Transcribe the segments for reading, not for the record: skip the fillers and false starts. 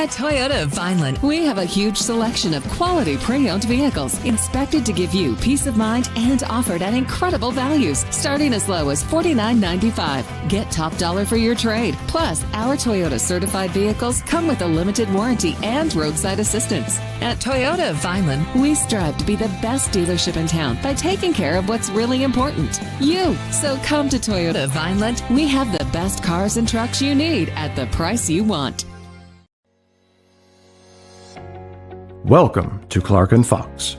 At Toyota of Vineland, we have a huge selection of quality pre-owned vehicles inspected to give you peace of mind and offered at incredible values, starting as low as $49.95. Get top dollar for your trade. Plus, our Toyota certified vehicles come with a limited warranty and roadside assistance. At Toyota of Vineland, we strive to be the best dealership in town by taking care of what's really important, you. So come to Toyota of Vineland. We have the best cars and trucks you need at the price you want. Welcome to Clark & Fox,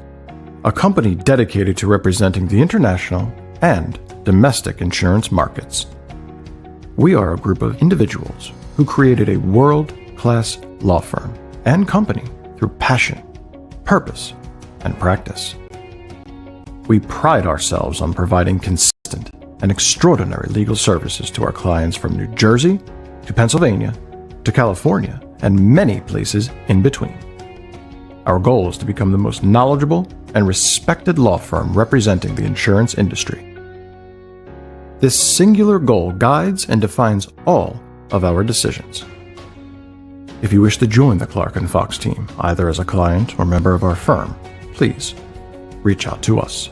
a company dedicated to representing the international and domestic insurance markets. We are a group of individuals who created a world-class law firm and company through passion, purpose, and practice. We pride ourselves on providing consistent and extraordinary legal services to our clients from New Jersey to Pennsylvania to California and many places in between. Our goal is to become the most knowledgeable and respected law firm representing the insurance industry. This singular goal guides and defines all of our decisions. If you wish to join the Clark & Fox team, either as a client or member of our firm, please reach out to us.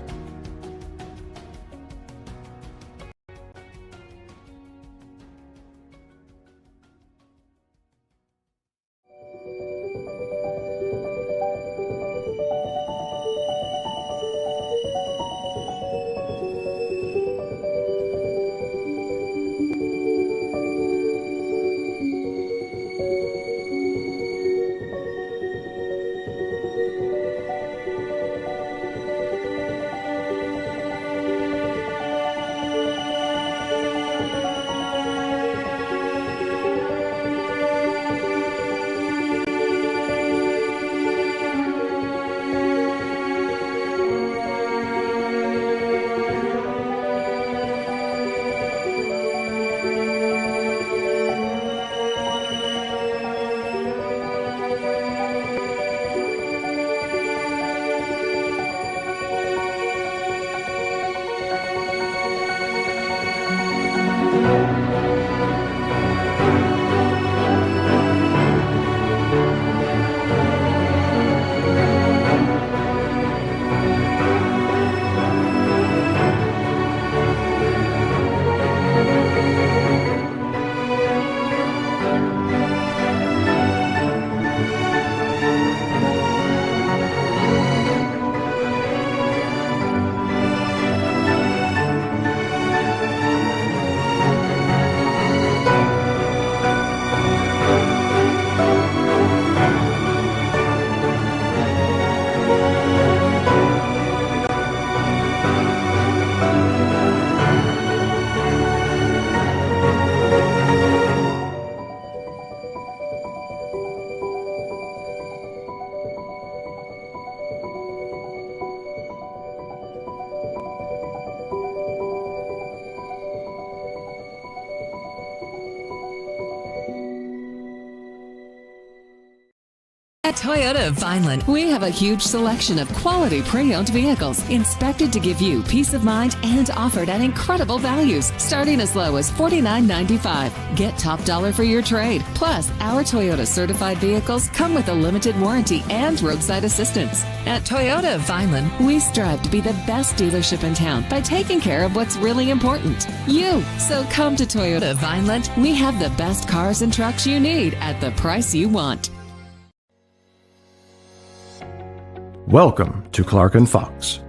At Toyota of Vineland, we have a huge selection of quality pre-owned vehicles inspected to give you peace of mind and offered at incredible values, starting as low as $49.95. Get top dollar for your trade. Plus, our Toyota certified vehicles come with a limited warranty and roadside assistance. At Toyota of Vineland, we strive to be the best dealership in town by taking care of what's really important, you. So come to Toyota of Vineland. We have the best cars and trucks you need at the price you want. Welcome to Clark & Fox,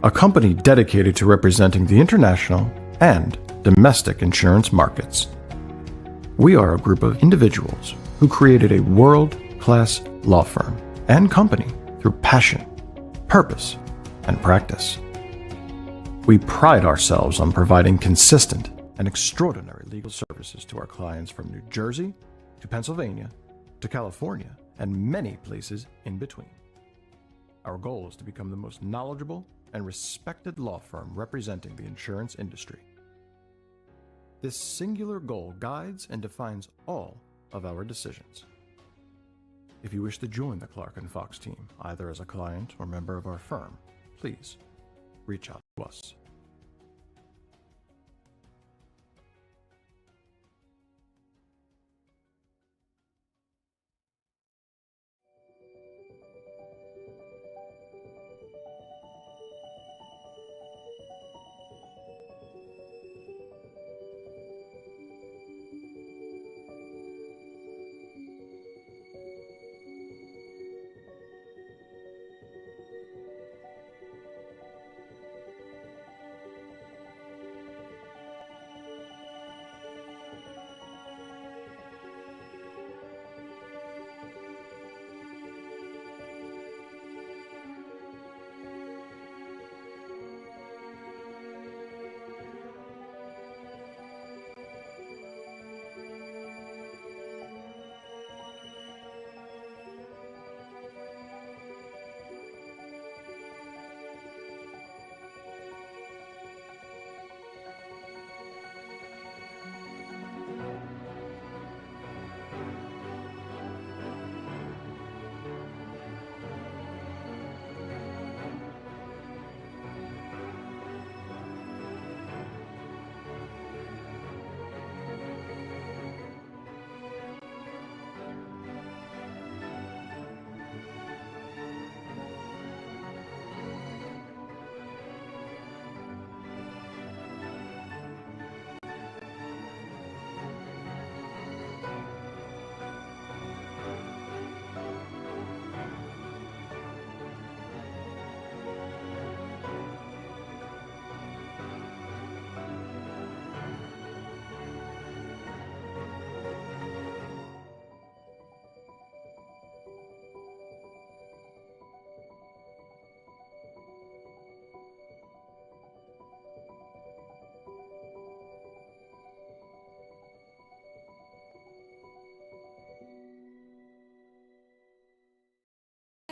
a company dedicated to representing the international and domestic insurance markets. We are a group of individuals who created a world-class law firm and company through passion, purpose, and practice. We pride ourselves on providing consistent and extraordinary legal services to our clients from New Jersey to Pennsylvania to California and many places in between. Our goal is to become the most knowledgeable and respected law firm representing the insurance industry. This singular goal guides and defines all of our decisions. If you wish to join the Clark & Fox team, either as a client or member of our firm, please reach out to us.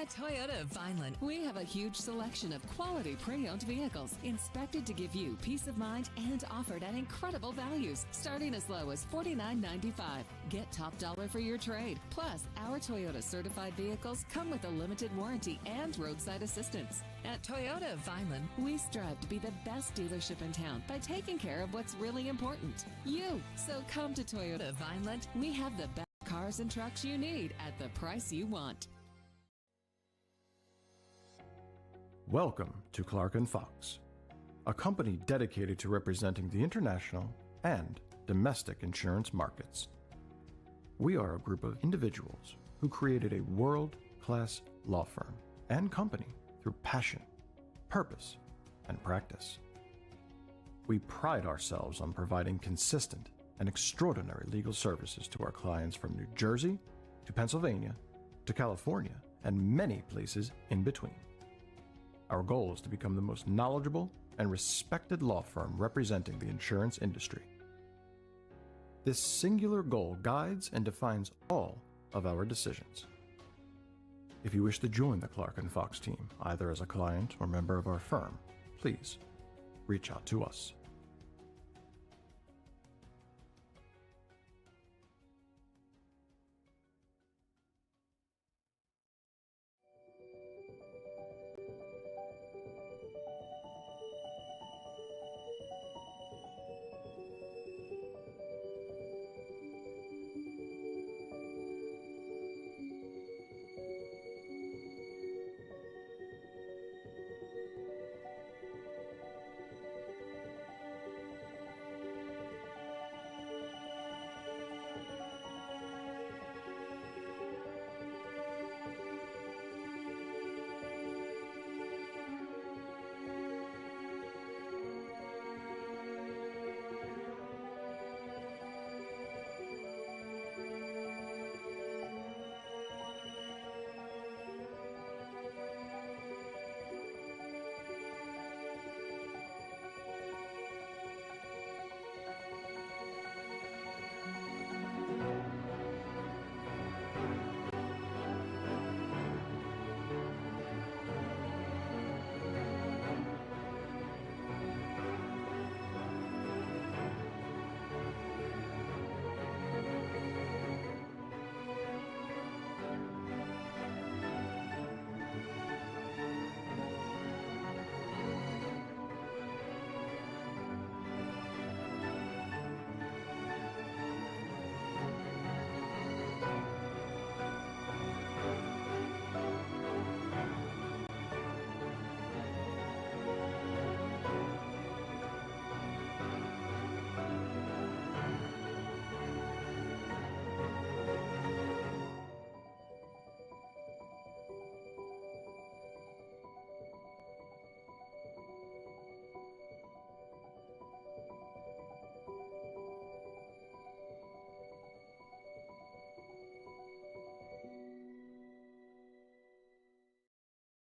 At Toyota of Vineland, we have a huge selection of quality pre-owned vehicles inspected to give you peace of mind and offered at incredible values, starting as low as $49.95. Get top dollar for your trade. Plus, our Toyota certified vehicles come with a limited warranty and roadside assistance. At Toyota of Vineland, we strive to be the best dealership in town by taking care of what's really important, you. So come to Toyota of Vineland. We have the best cars and trucks you need at the price you want. Welcome to Clark & Fox, a company dedicated to representing the international and domestic insurance markets. We are a group of individuals who created a world-class law firm and company through passion, purpose, and practice. We pride ourselves on providing consistent and extraordinary legal services to our clients from New Jersey to Pennsylvania to California and many places in between. Our goal is to become the most knowledgeable and respected law firm representing the insurance industry. This singular goal guides and defines all of our decisions. If you wish to join the Clark & Fox team, either as a client or member of our firm, please reach out to us.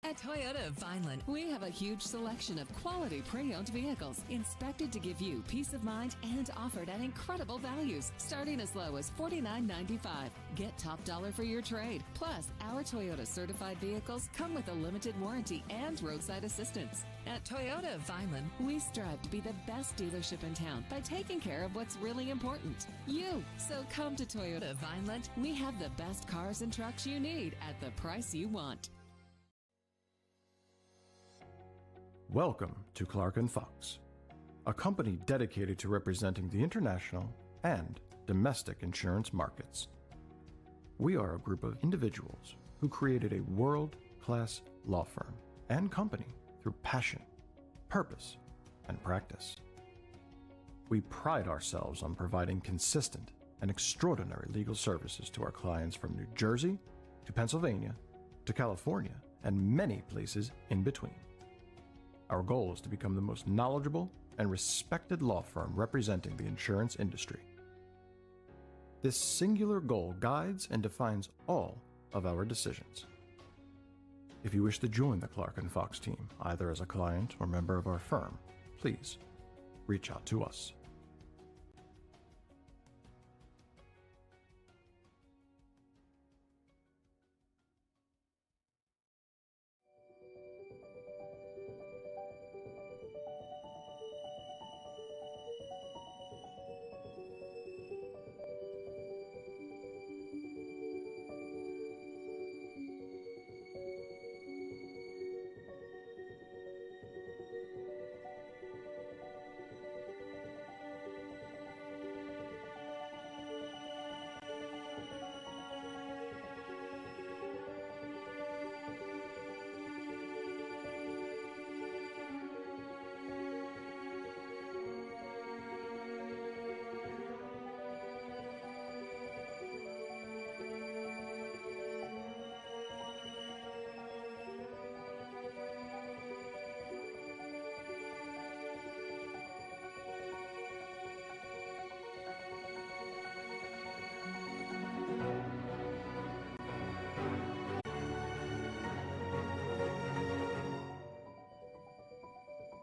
At Toyota of Vineland, we have a huge selection of quality pre-owned vehicles inspected to give you peace of mind and offered at incredible values, starting as low as $49.95. Get top dollar for your trade. Plus, our Toyota certified vehicles come with a limited warranty and roadside assistance. At Toyota of Vineland, we strive to be the best dealership in town by taking care of what's really important, you. So come to Toyota of Vineland. We have the best cars and trucks you need at the price you want. Welcome to Clark & Fox, a company dedicated to representing the international and domestic insurance markets. We are a group of individuals who created a world-class law firm and company through passion, purpose, and practice. We pride ourselves on providing consistent and extraordinary legal services to our clients from New Jersey to Pennsylvania to California and many places in between. Our goal is to become the most knowledgeable and respected law firm representing the insurance industry. This singular goal guides and defines all of our decisions. If you wish to join the Clark & Fox team, either as a client or member of our firm, please reach out to us.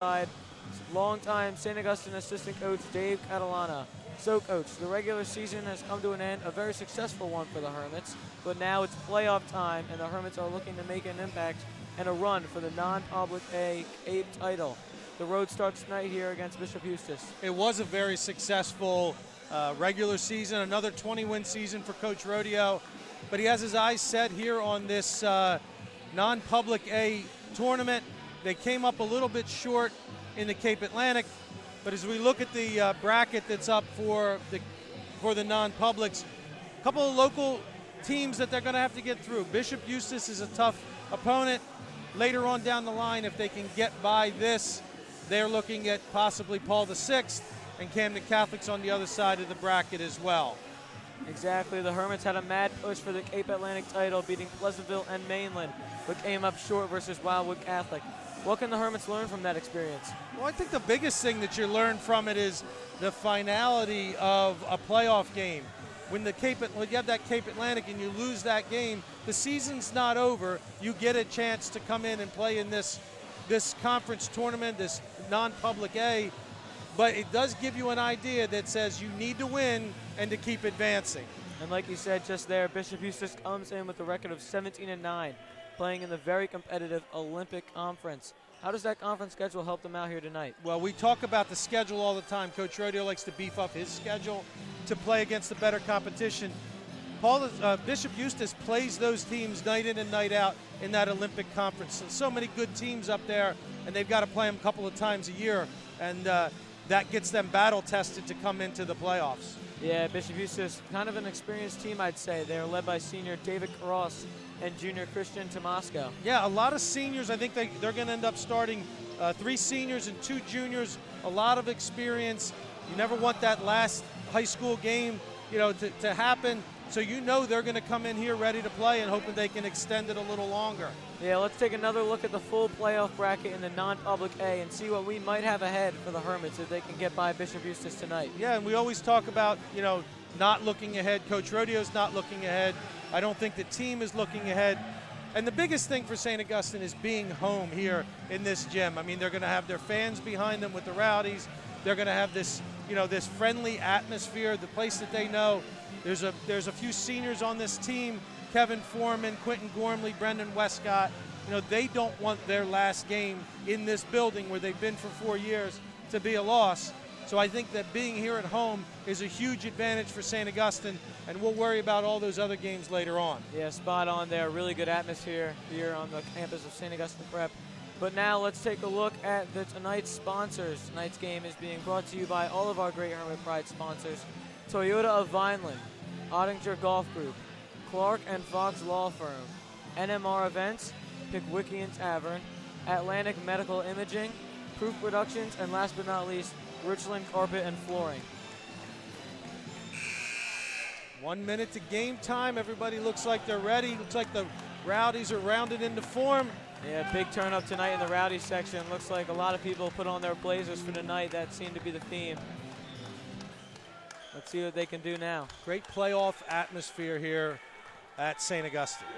side, longtime St. Augustine assistant coach Dave Catalana. So, Coach, the regular season has come to an end, a very successful one for the Hermits, but now it's playoff time, and the Hermits are looking to make an impact and a run for the non-public A Cape title. The road starts tonight here against Bishop Eustace. It was a very successful regular season, another 20-win season for Coach Rodeo, but he has his eyes set here on this non-public A tournament. They came up a little bit short in the Cape Atlantic, but as we look at the bracket that's up for the non-publics, a couple of local teams that they're going to have to get through. Bishop Eustace is a tough opponent. Later on down the line, if they can get by this, they're looking at possibly Paul VI and Camden Catholics on the other side of the bracket as well. Exactly. The Hermits had a mad push for the Cape Atlantic title, beating Pleasantville and Mainland, but came up short versus Wildwood Catholic. What can the Hermits learn from that experience? Well, I think the biggest thing that you learn from it is the finality of a playoff game. When you have that Cape Atlantic and you lose that game, the season's not over. You get a chance to come in and play in this conference tournament, this non-public A, but it does give you an idea that says you need to win and to keep advancing. And like you said just there, Bishop Eustace comes in with a record of 17-9, playing in the very competitive Olympic Conference. How does that conference schedule help them out here tonight? Well, we talk about the schedule all the time. Coach Rodeo likes to beef up his schedule to play against the better competition. Bishop Eustace plays those teams night in and night out in that Olympic Conference. So many good teams up there, and they've got to play them a couple of times a year, and that gets them battle-tested to come into the playoffs. Yeah, Bishop Eustace, kind of an experienced team, I'd say. They're led by senior David Cross and junior Christian Tomasco. Yeah, a lot of seniors. I think they're going to end up starting 3 seniors and 2 juniors, a lot of experience. You never want that last high school game, to happen. So they're going to come in here ready to play and hoping they can extend it a little longer. Yeah, let's take another look at the full playoff bracket in the non-public A and see what we might have ahead for the Hermits if they can get by Bishop Eustace tonight. Yeah, and we always talk about, not looking ahead. Coach Rodeo's not looking ahead. I don't think the team is looking ahead. And the biggest thing for St. Augustine is being home here in this gym. I mean, they're going to have their fans behind them with the Rowdies. They're going to have this, this friendly atmosphere, the place that they know. There's a few seniors on this team, Kevin Foreman, Quentin Gormley, Brendan Westcott. They don't want their last game in this building where they've been for 4 years to be a loss. So I think that being here at home is a huge advantage for St. Augustine, and we'll worry about all those other games later on. Yeah, spot on there. Really good atmosphere here on the campus of St. Augustine Prep. But now let's take a look at tonight's sponsors. Tonight's game is being brought to you by all of our great Hermit Pride sponsors. Toyota of Vineland, Ottinger Golf Group, Clark and Fox Law Firm, NMR Events, Pickwickian Tavern, Atlantic Medical Imaging, Proof Productions, and last but not least, Richland Carpet and Flooring. 1 minute to game time. Everybody looks like they're ready. Looks like the Rowdies are rounded into form. Yeah, big turn up tonight in the Rowdy section. Looks like a lot of people put on their blazers for tonight. That seemed to be the theme. Let's see what they can do now. Great playoff atmosphere here at St. Augustine.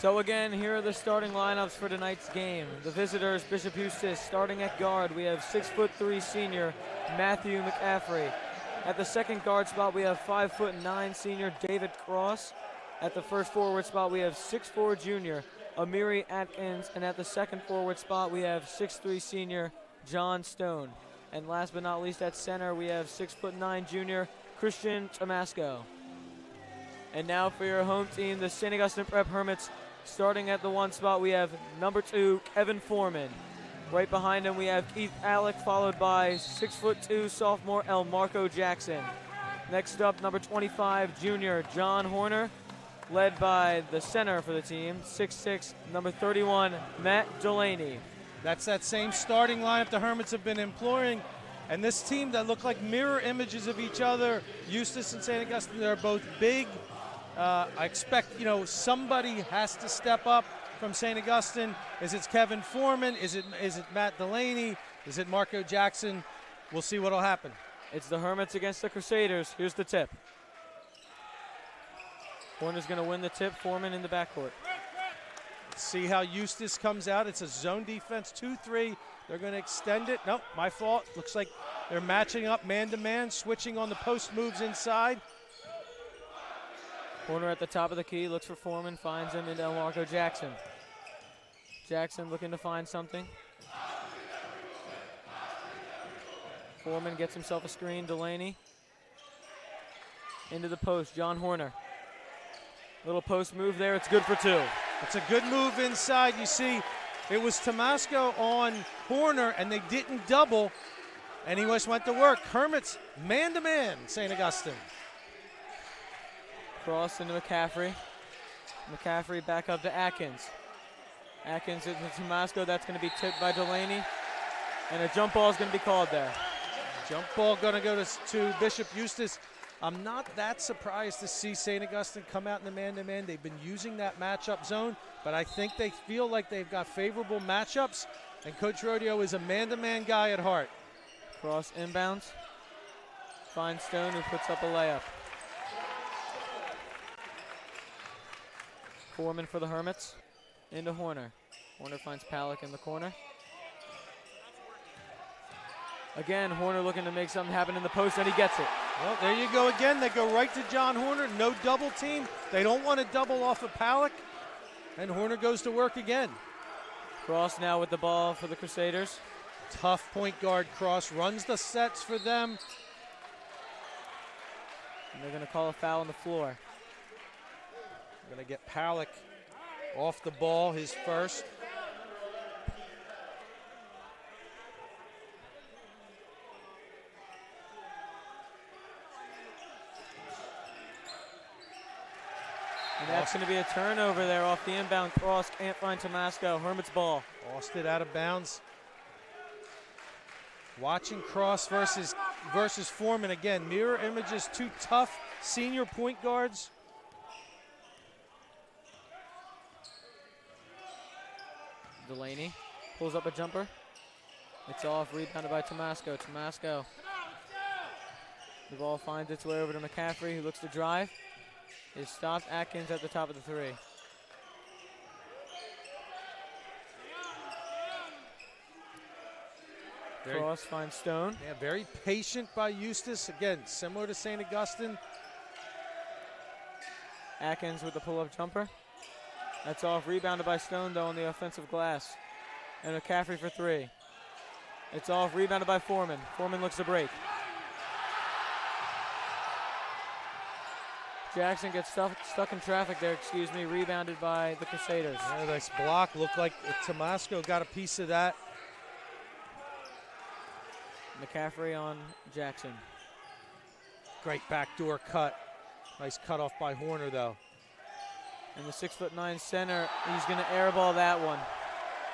So again, here are the starting lineups for tonight's game. The visitors, Bishop Eustace, starting at guard. We have 6'3" senior Matthew McCaffrey. At the second guard spot, we have 5'9" senior David Cross. At the first forward spot, we have 6'4" junior Amiri Atkins. And at the second forward spot, we have 6'3" senior John Stone. And last but not least, at center, we have 6'9" junior Christian Tomasco. And now for your home team, the St. Augustine Prep Hermits. Starting at the 1 spot, we have number 2, Kevin Foreman. Right behind him, we have Keith Alec, followed by 6'2" sophomore El Marco Jackson. Next up, number 25, junior John Horner, led by the center for the team, 6'6", number 31, Matt Delaney. That's that same starting lineup the Hermits have been employing. And this team that look like mirror images of each other, Eustace and St. Augustine, they're both big. I expect, somebody has to step up from St. Augustine. Is it Kevin Foreman? Is it Matt Delaney? Is it Marco Jackson? We'll see what'll happen. It's the Hermits against the Crusaders. Here's the tip. Horner's going to win the tip. Foreman in the backcourt. Let's see how Eustace comes out. It's a zone defense, 2-3. They're going to extend it. Nope, my fault. Looks like they're matching up man-to-man, switching on the post moves inside. Horner at the top of the key, looks for Foreman, finds him into El Marco Jackson. Jackson looking to find something. Foreman gets himself a screen, Delaney. Into the post, John Horner. Little post move there, it's good for 2. It's a good move inside. You see, it was Tomasco on Horner, and they didn't double, and he just went to work. Hermits, man-to-man, St. Augustine. Cross into McCaffrey. McCaffrey back up to Atkins. Atkins into Tomasco. That's going to be tipped by Delaney. And a jump ball is going to be called there. Jump ball going to go to Bishop Eustace. I'm not that surprised to see St. Augustine come out in the man-to-man. They've been using that matchup zone, but I think they feel like they've got favorable matchups, and Coach Rodeo is a man-to-man guy at heart. Cross inbounds. Finds Stone, who puts up a layup. Foreman for the Hermits. Into Horner. Horner finds Palick in the corner. Again, Horner looking to make something happen in the post, and he gets it. Well, there you go again. They go right to John Horner. No double team. They don't want to double off of Palick. And Horner goes to work again. Cross now with the ball for the Crusaders. Tough point guard Cross, runs the sets for them. And they're going to call a foul on the floor. Going to get Palick off the ball, his first. And that's going to be a turnover there off the inbound cross. Can't find Tomasco. Hermits ball. Lost it out of bounds. Watching Cross versus Foreman again. Mirror images, two tough senior point guards. Delaney pulls up a jumper. It's off, rebounded by Tomasco. Tomasco. The ball finds its way over to McCaffrey, who looks to drive. Is stopped. Atkins at the top of the three. Cross finds Stone. Yeah, very patient by Eustace. Again, similar to St. Augustine. Atkins with the pull-up jumper. That's off. Rebounded by Stone, though, on the offensive glass. And McCaffrey for three. It's off. Rebounded by Foreman. Foreman looks to break. Jackson gets stuck in traffic there, rebounded by the Crusaders. Yeah, nice block. Looked like Tomasco got a piece of that. McCaffrey on Jackson. Great backdoor cut. Nice cutoff by Horner, though. And the 6'9" center, he's going to airball that one.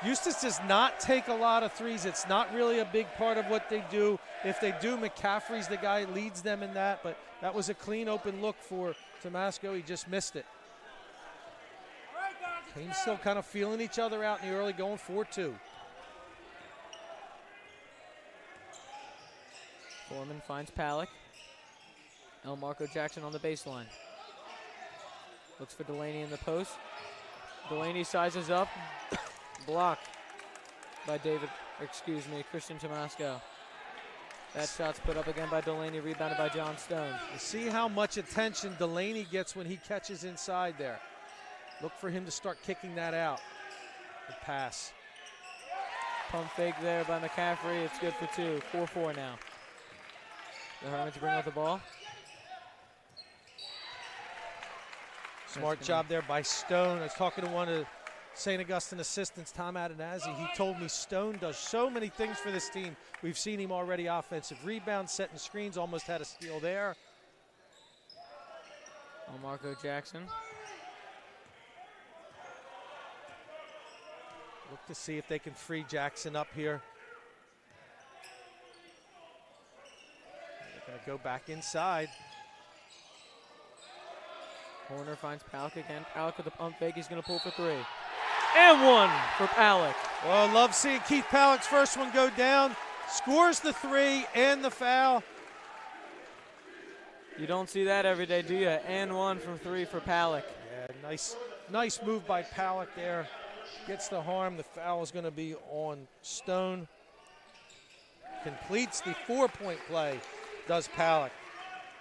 Eustace does not take a lot of threes. It's not really a big part of what they do. If they do, McCaffrey's the guy who leads them in that, but that was a clean open look for Tomasco. He just missed it. Team's still kind of feeling each other out in the early, going 4-2. Foreman finds Palick. Marco Jackson on the baseline. Looks for Delaney in the post. Delaney sizes up. Blocked by Christian Tomasco. That shot's put up again by Delaney, rebounded by John Stone. You see how much attention Delaney gets when he catches inside there. Look for him to start kicking that out. The pass. Pump fake there by McCaffrey. It's good for two. 4-4 now. The Hermits bring out the ball. Smart job there by Stone. I was talking to one of St. Augustine assistants, Tom Adenazzi. He told me Stone does so many things for this team. We've seen him already: offensive rebounds, setting screens, almost had a steal there. Marco Jackson. Look to see if they can free Jackson up here. They're going to go back inside. Horner finds Palick again. Palick with the pump fake. He's going to pull for three. And one for Palick. Well, I love seeing Keith Palick's first one go down. Scores the three and the foul. You don't see that every day, do you? And one from three for Palick. Yeah, nice move by Palick there. Gets the harm. The foul is going to be on Stone. Completes the 4-point play, does Palick.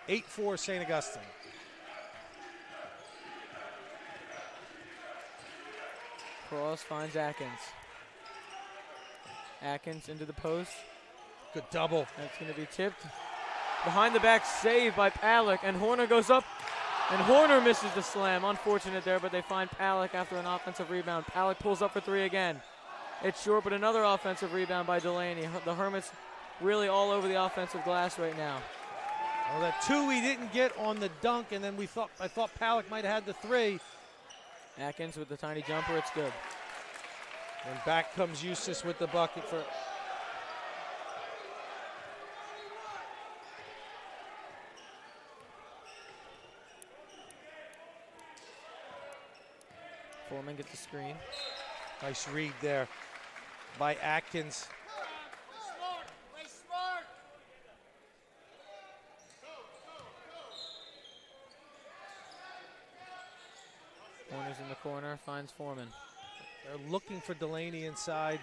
8-4 St. Augustine. Cross finds Atkins. Atkins into the post. Good double. That's going to be tipped. Behind the back save by Palick, and Horner goes up, and Horner misses the slam. Unfortunate there, but they find Palick after an offensive rebound. Palick pulls up for three again. It's short, but another offensive rebound by Delaney. The Hermits really all over the offensive glass right now. Well, that two we didn't get on the dunk, and then I thought Palick might have had the three. Atkins with the tiny jumper, it's good. And back comes Eustace with the bucket for... Foreman gets the screen. Nice read there by Atkins. Horner's in the corner, finds Foreman. They're looking for Delaney inside.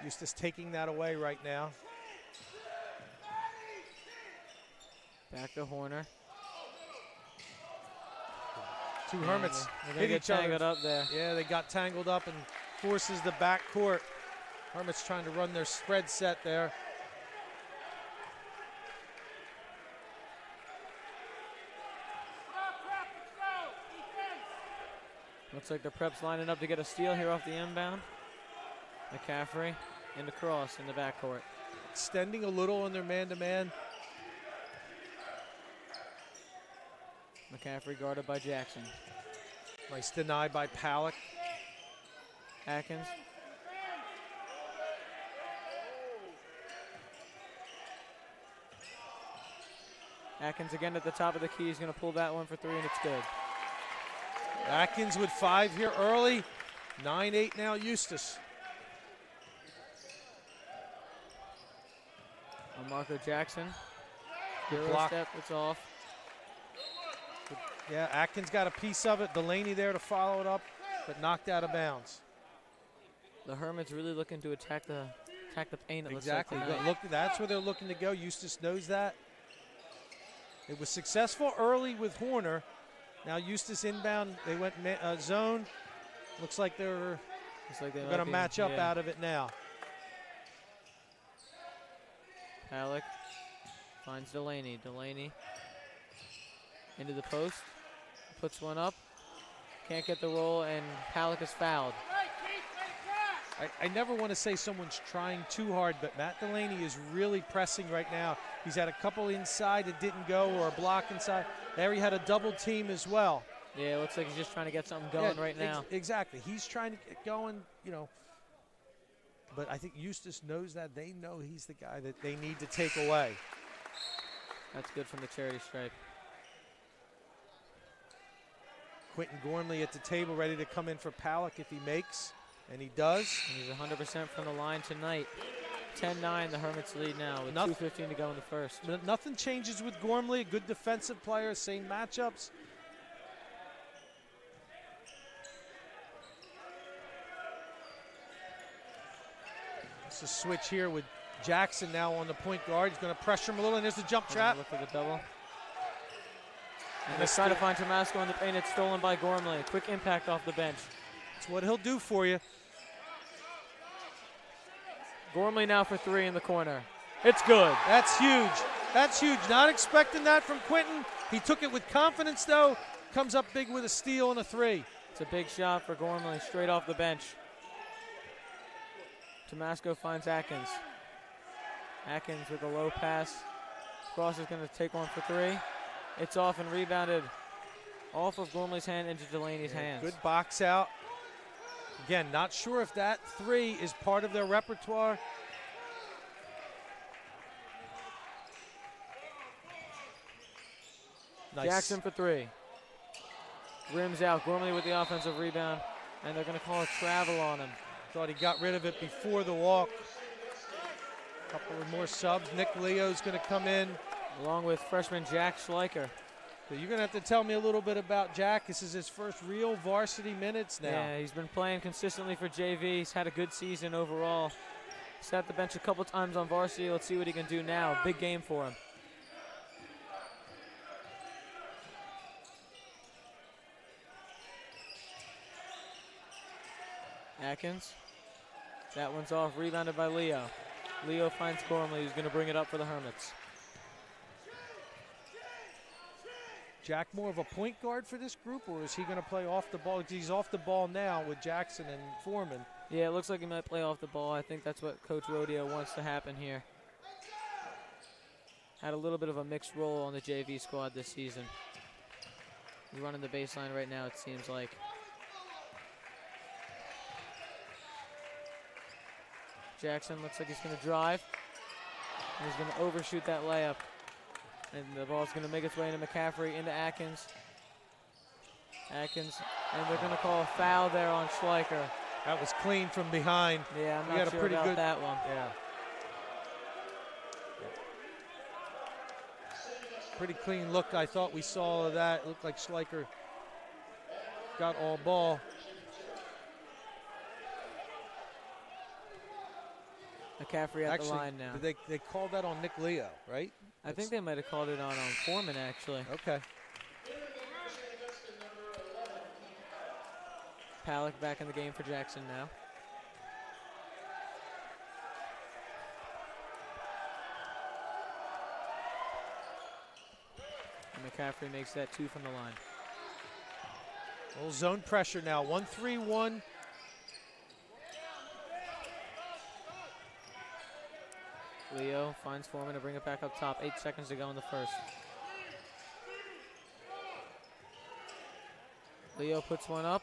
Eustace taking that away right now. Back to Horner. Two Hermits They're hit get each other. tangled up there. Yeah, they got tangled up, and forces the back court. Hermits trying to run their spread set there. Looks like the Preps lining up to get a steal here off the inbound. McCaffrey in the cross in the backcourt. Extending a little in their man-to-man. McCaffrey guarded by Jackson. Nice deny by Palak. Atkins. Atkins again at the top of the key. He's going to pull that one for 3, and it's good. Atkins with 5 here early. 9-8 now, Eustace. On Marco Jackson. Good Euro block. step, it's off. Yeah, Atkins got a piece of it. Delaney there to follow it up, but knocked out of bounds. The Hermits really looking to attack the paint. It Exactly. looks like Look, that's where they're looking to go. Eustace knows that. It was successful early with Horner. Now Eustace inbound. They went zone. Looks like they're going to match up out of it now. Palak finds Delaney. Delaney into the post. Puts one up. Can't get the roll, and Palak is fouled. I never want to say someone's trying too hard, but Matt Delaney is really pressing right now. He's had a couple inside that didn't go, or a block inside. There he had a double team as well. Yeah, it looks like he's just trying to get something going right now. Exactly. He's trying to get going, you know. But I think Eustace knows that. They know he's the guy that they need to take away. That's good from the charity stripe. Quentin Gormley at the table ready to come in for Palak if he makes. And he does. And he's 100% from the line tonight. 10-9, the Hermits lead now with 2:15 to go in the first. Nothing changes with Gormley. A good defensive player, same matchups. It's a switch here with Jackson now on the point guard. He's going to pressure him a little, and there's the jump trap. Look for the double. And they're trying to find Tomasco in the paint. It's stolen by Gormley. Quick impact off the bench. That's what he'll do for you. Gormley now for 3 in the corner. It's good. That's huge. That's huge. Not expecting that from Quentin. He took it with confidence, though. Comes up big with a steal and a 3. It's a big shot for Gormley, straight off the bench. Tomasco finds Atkins. Atkins with a low pass. Cross is going to take one for 3. It's off and rebounded off of Gormley's hand into Delaney's hands. Good box out. Again, not sure if that 3 is part of their repertoire. Nice. Jackson for 3. Rims out. Gormley with the offensive rebound, and they're going to call a travel on him. Thought he got rid of it before the walk. A couple of more subs. Nick Leo's going to come in. Along with freshman Jack Schleicher. So you're going to have to tell me a little bit about Jack. This is his first real varsity minutes now. Yeah, he's been playing consistently for JV. He's had a good season overall. Sat the bench a couple times on varsity. Let's see what he can do now. Big game for him. Atkins. That one's off. Rebounded by Leo. Leo finds Gormley, who's going to bring it up for the Hermits. Jack more of a point guard for this group, or is he going to play off the ball? He's off the ball now with Jackson and Foreman. Yeah, it looks like he might play off the ball. I think that's what Coach Rodeo wants to happen here. Had a little bit of a mixed role on the JV squad this season. He's running the baseline right now, it seems like. Jackson looks like he's going to drive. And he's going to overshoot that layup. And the ball's going to make its way into McCaffrey, into Atkins. Atkins, and they're going to call a foul there on Schleicher. That was clean from behind. Yeah, I'm He had not a sure pretty about good, that one. Yeah. Pretty clean look. I thought we saw that. It looked like Schleicher got all ball. McCaffrey at Actually, the line now. They called that on Nick Leo, right? I think they might have called it on Foreman, actually. Okay. Palak back in the game for Jackson now. McCaffrey makes that 2 from the line. A little zone pressure now. 1-3-1. Leo finds Foreman to bring it back up top. 8 seconds to go in the first. Leo puts one up.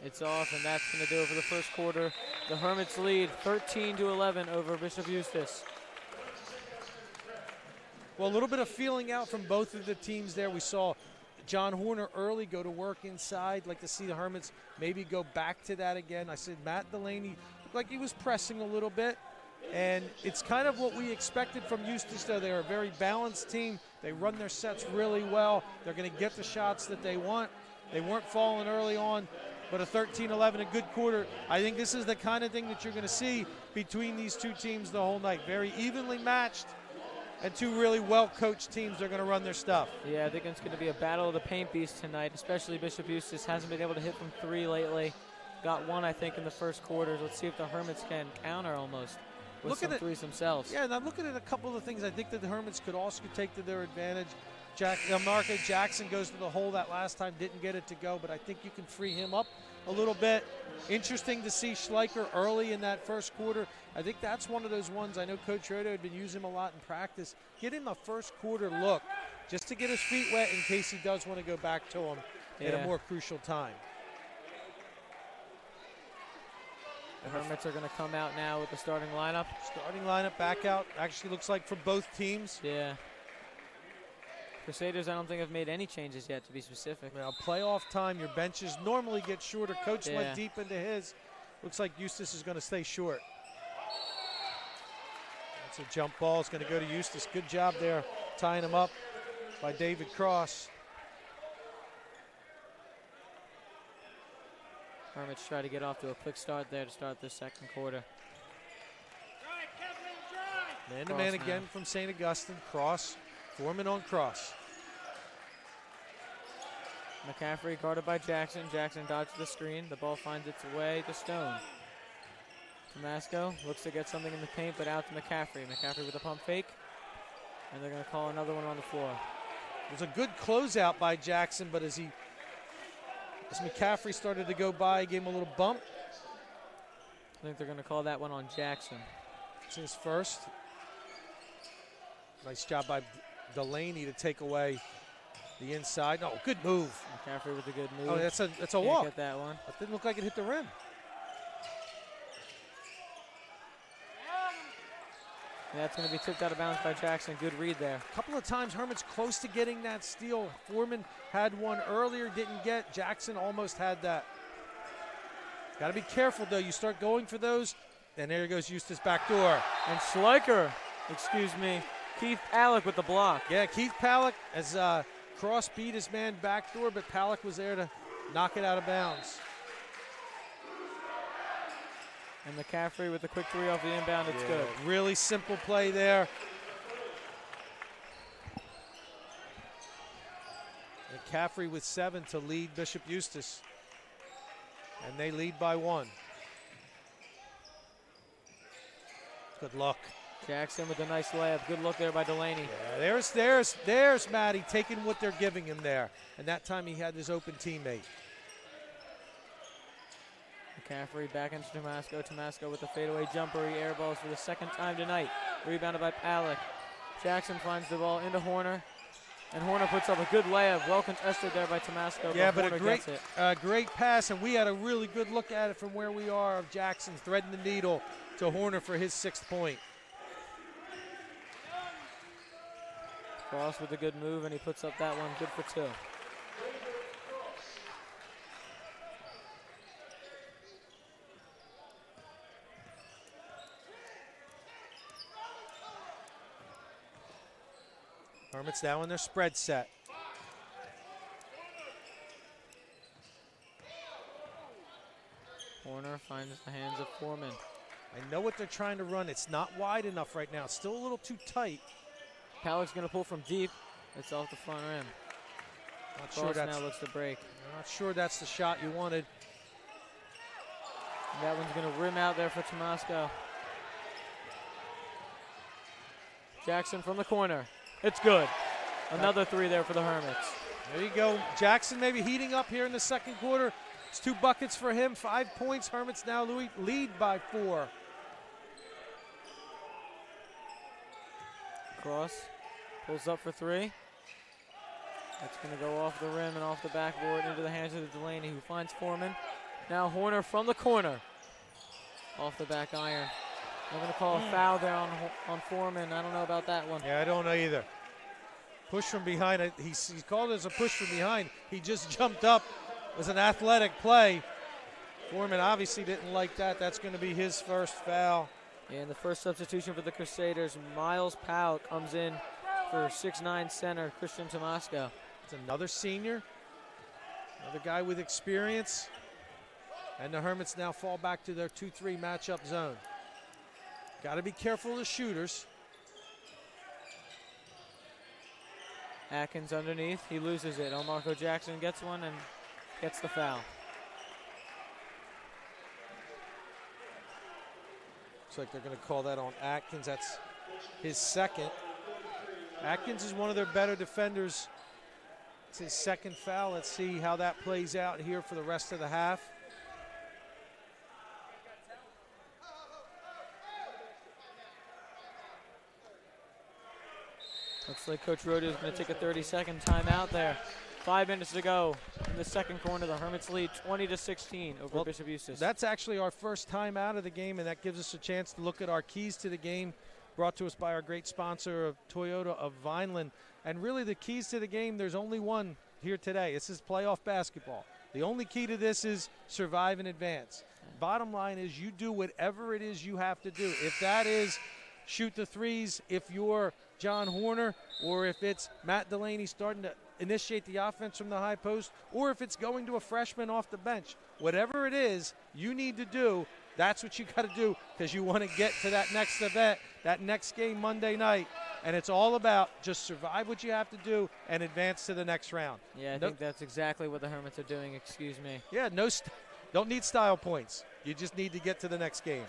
It's off, and that's going to do it for the first quarter. The Hermits lead 13-11 over Bishop Eustace. Well, a little bit of feeling out from both of the teams there. We saw John Horner early go to work inside. Like to see the Hermits maybe go back to that again. I said Matt Delaney looked like he was pressing a little bit. And it's kind of what we expected from Eustace, though. They're a very balanced team. They run their sets really well. They're going to get the shots that they want. They weren't falling early on, but a 13-11, a good quarter. I think this is the kind of thing that you're going to see between these two teams the whole night. Very evenly matched and two really well-coached teams. They're going to run their stuff. Yeah, I think it's going to be a battle of the paint beast tonight, especially Bishop Eustace hasn't been able to hit from 3 lately. Got one, I think, in the first quarter. Let's see if the Hermits can counter almost with some threes themselves. Yeah, and I'm looking at a couple of things I think that the Hermits could also take to their advantage. Marco Jackson goes to the hole that last time, didn't get it to go, but I think you can free him up a little bit. Interesting to see Schleicher early in that first quarter. I think that's one of those ones. I know Coach Rodo had been using him a lot in practice. Get him a first quarter look just to get his feet wet in case he does want to go back to him at a more crucial time. The Hermits are going to come out now with the starting lineup. Starting lineup back out. Actually looks like for both teams. Yeah. Crusaders, I don't think have made any changes yet, to be specific. Now, playoff time, your benches normally get shorter. Coach went deep into his. Looks like Eustace is going to stay short. That's a jump ball. It's going to go to Eustace. Good job there tying him up by David Cross. Hermits try to get off to a quick start there to start this second quarter. Man-to-man again from St. Augustine. Cross. Foreman on Cross. McCaffrey guarded by Jackson. Jackson dodges the screen. The ball finds its way to Stone. Tomasco looks to get something in the paint, but out to McCaffrey. McCaffrey with a pump fake. And they're going to call another one on the floor. It was a good closeout by Jackson, but as McCaffrey started to go by, he gave him a little bump. I think they're going to call that one on Jackson. It's his first. Nice job by Delaney to take away the inside. No, good move. McCaffrey with a good move. Oh, that's a walk. Get that one. That didn't look like it hit the rim. Yeah, that's going to be tipped out of bounds by Jackson. Good read there. A couple of times Hermits close to getting that steal. Foreman had one earlier, didn't get. Jackson almost had that. Got to be careful, though. You start going for those, and there goes Eustace backdoor. And Schleicher, Keith Palak with the block. Yeah, Keith Palak as Cross beat his man backdoor, but Palak was there to knock it out of bounds. And McCaffrey with a quick three off the inbound. It's good. Really simple play there. McCaffrey with 7 to lead Bishop Eustace. And they lead by 1. Good luck. Jackson with a nice layup. Good look there by Delaney. Yeah, there's Matty taking what they're giving him there. And that time he had his open teammate. McCaffrey back into Tomasco. Tomasco with the fadeaway jumper. He airballs for the second time tonight. Rebounded by Palak. Jackson finds the ball into Horner. And Horner puts up a good layup. Well contested there by Tomasco. Yeah, but a great pass. And we had a really good look at it from where we are of Jackson threading the needle to Horner for his 6th point. Cross with a good move, and he puts up that one. Good for 2. Hermits now in their spread set. Horner finds the hands of Foreman. I know what they're trying to run. It's not wide enough right now. It's still a little too tight. Palak's going to pull from deep. It's off the front rim. Not sure now looks to break. Not sure that's the shot you wanted. And that one's going to rim out there for Tomasco. Jackson from the corner. It's good. Another three there for the Hermits. There you go. Jackson maybe heating up here in the second quarter. It's 2 buckets for him, 5 points. Hermits now lead by 4. Cross pulls up for 3. That's going to go off the rim and off the backboard into the hands of Delaney, who finds Foreman. Now Horner from the corner. Off the back iron. They're going to call a foul there on Foreman. I don't know about that one. Yeah, I don't know either. Push from behind. He's called it as a push from behind. He just jumped up. It was an athletic play. Foreman obviously didn't like that. That's going to be his first foul. And the first substitution for the Crusaders, Miles Powell, comes in for 6'9" center Christian Tomasco. It's another senior. Another guy with experience. And the Hermits now fall back to their 2-3 matchup zone. Got to be careful of the shooters. Atkins underneath. He loses it. Marco Jackson gets one and gets the foul. Looks like they're going to call that on Atkins. That's his second. Atkins is one of their better defenders. It's his second foul. Let's see how that plays out here for the rest of the half. Looks like Coach Rodeo is going to take a 30-second timeout there. 5 minutes to go in the second quarter. The Hermits lead 20-16 over Bishop Eustace. That's actually our first time out of the game, and that gives us a chance to look at our keys to the game, brought to us by our great sponsor of Toyota of Vineland. And really the keys to the game, there's only one here today. This is playoff basketball. The only key to this is survive and advance. Bottom line is you do whatever it is you have to do. If that is shoot the threes, if you're John Horner, or if it's Matt Delaney starting to initiate the offense from the high post, or if it's going to a freshman off the bench. Whatever it is you need to do, that's what you got to do, because you want to get to that next event, that next game Monday night. And it's all about just survive what you have to do and advance to the next round. Yeah, I think that's exactly what the Hermits are doing, excuse me. Yeah, don't need style points. You just need to get to the next game.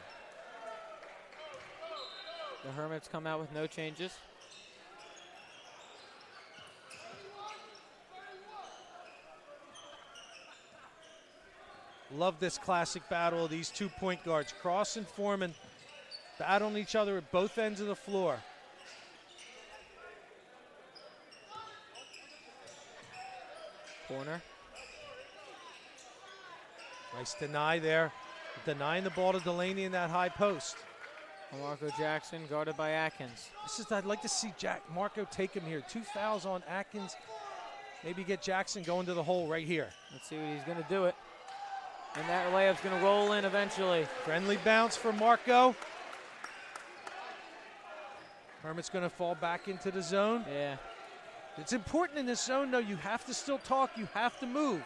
The Hermits come out with no changes. Love this classic battle of these 2 point guards. Cross and Foreman battling each other at both ends of the floor. Corner. Nice deny there. Denying the ball to Delaney in that high post. Marco Jackson guarded by Atkins. I'd like to see Marco take him here. 2 fouls on Atkins. Maybe get Jackson going to the hole right here. Let's see what he's going to do it. And that layup's going to roll in eventually. Friendly bounce for Marco. Hermit's going to fall back into the zone. Yeah. It's important in this zone, though. You have to still talk. You have to move.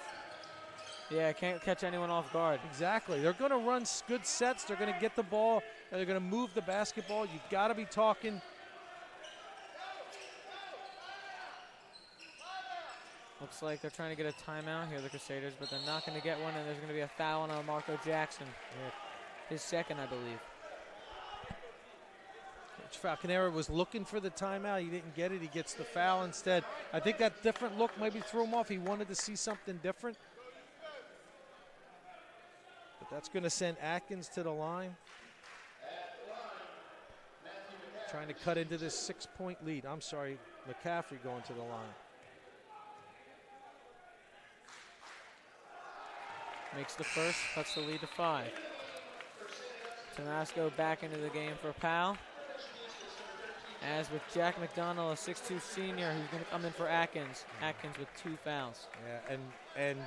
Yeah, can't catch anyone off guard. Exactly. They're going to run good sets. They're going to get the ball. They're going to move the basketball. You've got to be talking. Looks like they're trying to get a timeout here, the Crusaders, but they're not going to get one, and there's going to be a foul on Marco Jackson. Yeah. His second, I believe. Coach Falconera was looking for the timeout. He didn't get it. He gets the foul instead. I think that different look maybe threw him off. He wanted to see something different. But that's going to send Atkins to the line. Trying to cut into this 6-point lead. I'm sorry, McCaffrey going to the line. Makes the first, cuts the lead to 5. Tomasco back into the game for Powell. As with Jack McDonald, a 6'2 senior, who's going to come in for Atkins. Atkins with 2 fouls. Yeah, and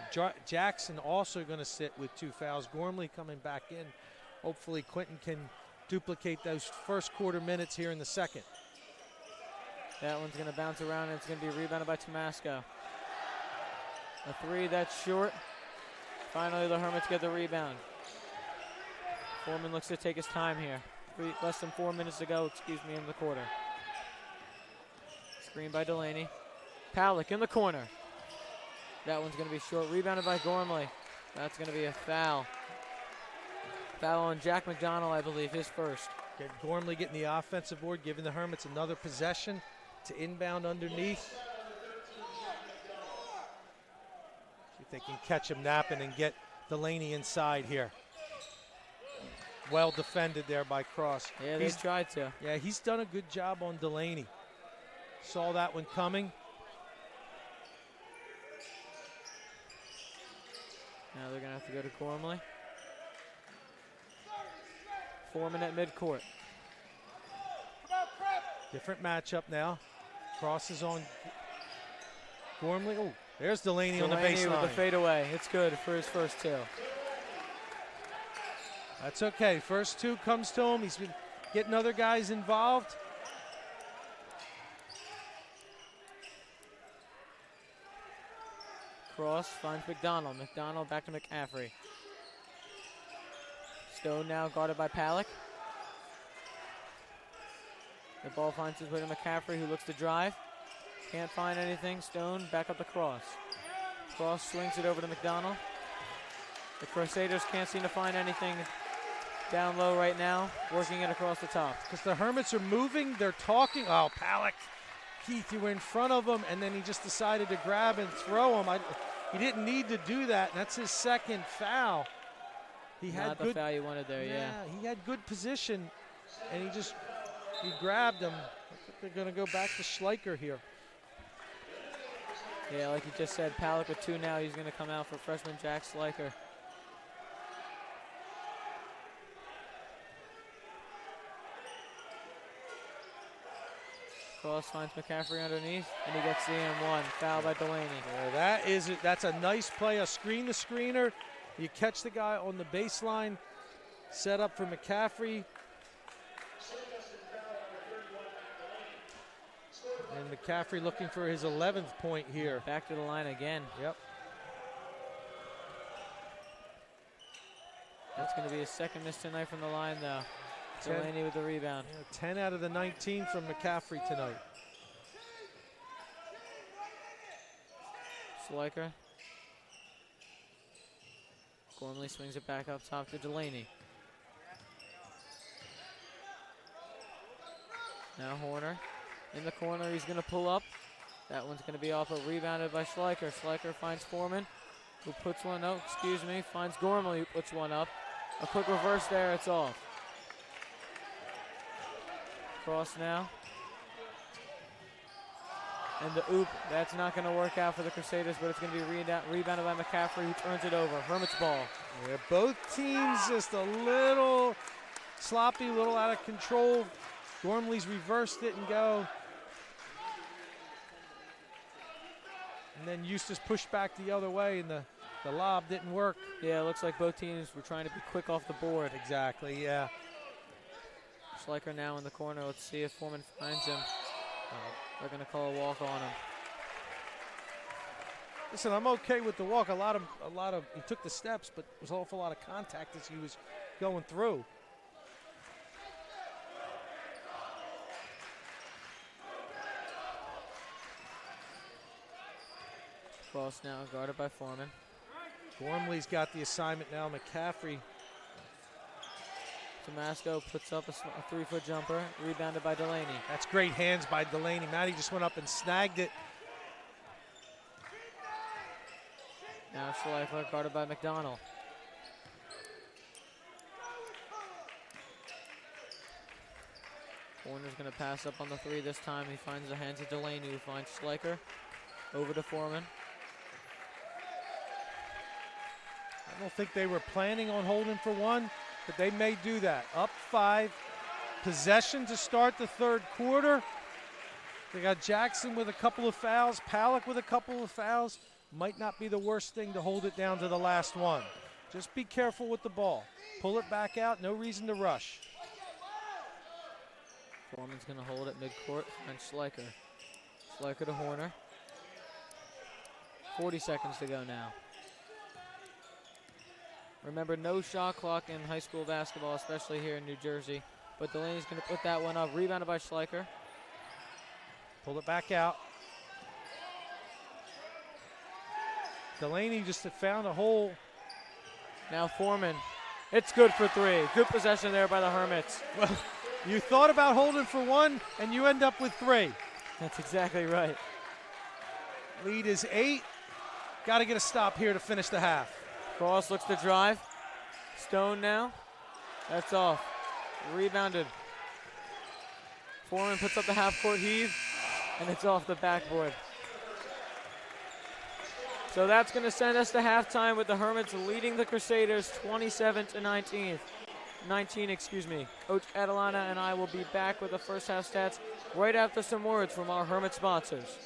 Jackson also going to sit with 2 fouls. Gormley coming back in. Hopefully Quentin can duplicate those first quarter minutes here in the second. That one's going to bounce around, and it's going to be rebounded by Tomasco. A 3 that's short. Finally, the Hermits get the rebound. Foreman looks to take his time here. Less than 4 minutes to go, in the quarter. Screen by Delaney. Palick in the corner. That one's going to be short. Rebounded by Gormley. That's going to be a foul. Foul on Jack McDonald, I believe, his first. Gormley getting the offensive board, giving the Hermits another possession to inbound underneath. they can catch him napping and get Delaney inside here. Well defended there by Cross. Yeah, they tried to. Yeah, he's done a good job on Delaney. Saw that one coming. Now they're going to have to go to Gormley. Foreman at midcourt. Different matchup now. Cross is on Gormley. Oh, there's Delaney on the baseline. With the fadeaway. It's good for his first two. That's okay. First two comes to him. He's been getting other guys involved. Cross finds McDonald. McDonald back to McCaffrey. Stone now guarded by Palick. The ball finds its way to McCaffrey, who looks to drive. Can't find anything. Stone back up the Cross. Cross swings it over to McDonald. The Crusaders can't seem to find anything down low right now, working it across the top. Because the Hermits are moving, they're talking. Oh, Palick. Keith, you were in front of him, and then he just decided to grab and throw him. He didn't need to do that, and that's his second foul. He had Not the foul you wanted there, yeah. He had good position, and he grabbed him. I think they're going to go back to Schleicher here. Yeah, like you just said, Palick with two now. He's going to come out for freshman Jack Schleicher. Cross finds McCaffrey underneath, and he gets the and one. Foul by Delaney. Yeah, that's a nice play, a screen to screener. You catch the guy on the baseline, set up for McCaffrey. And McCaffrey looking for his 11th point here. Back to the line again. Yep. That's going to be his second miss tonight from the line, though. Delaney with the rebound. Yeah, 10 out of the 19 from McCaffrey tonight. Schleicher. Gormley swings it back up top to Delaney. Now Horner in the corner. He's going to pull up. That one's going to be off, but rebounded by Schleicher. Schleicher finds Foreman, who puts one up. Finds Gormley, who puts one up. A quick reverse there. It's off. Cross now. And the oop, that's not going to work out for the Crusaders, but it's going to be rebounded by McCaffrey, who turns it over. Hermits ball. Yeah, both teams just a little sloppy, a little out of control. Gormley's reversed it and go. And then Eustace pushed back the other way, and the lob didn't work. Yeah, it looks like both teams were trying to be quick off the board. Exactly, yeah. Schleicher now in the corner. Let's see if Foreman finds him. They're going to call a walk on him. Listen, I'm okay with the walk. He took the steps, but there was an awful lot of contact as he was going through. Cross now guarded by Foreman. Gormley's got the assignment now. McCaffrey. Tomasco puts up a 3-foot jumper, rebounded by Delaney. That's great hands by Delaney. Matty just went up and snagged it. Now Schleicher guarded by McDonald. Warner's going to pass up on the three this time. He finds the hands of Delaney, who finds Schleicher. Over to Foreman. I don't think they were planning on holding for one, but they may do that. Up 5, possession to start the third quarter. They got Jackson with a couple of fouls, Palick with a couple of fouls. Might not be the worst thing to hold it down to the last one. Just be careful with the ball. Pull it back out, no reason to rush. Foreman's going to hold it midcourt, and Schleicher. Schleicher to Horner. 40 seconds to go now. Remember, no shot clock in high school basketball, especially here in New Jersey. But Delaney's going to put that one up. Rebounded by Schleicher. Pull it back out. Delaney just found a hole. Now Foreman. It's good for 3. Good possession there by the Hermits. Well, you thought about holding for 1, and you end up with 3. That's exactly right. Lead is 8. Got to get a stop here to finish the half. Cross looks to drive. Stone now. That's off. Rebounded. Foreman puts up the half-court heave, and it's off the backboard. So that's going to send us to halftime with the Hermits leading the Crusaders 27-19. Coach Adelana and I will be back with the first half stats right after some words from our Hermit sponsors.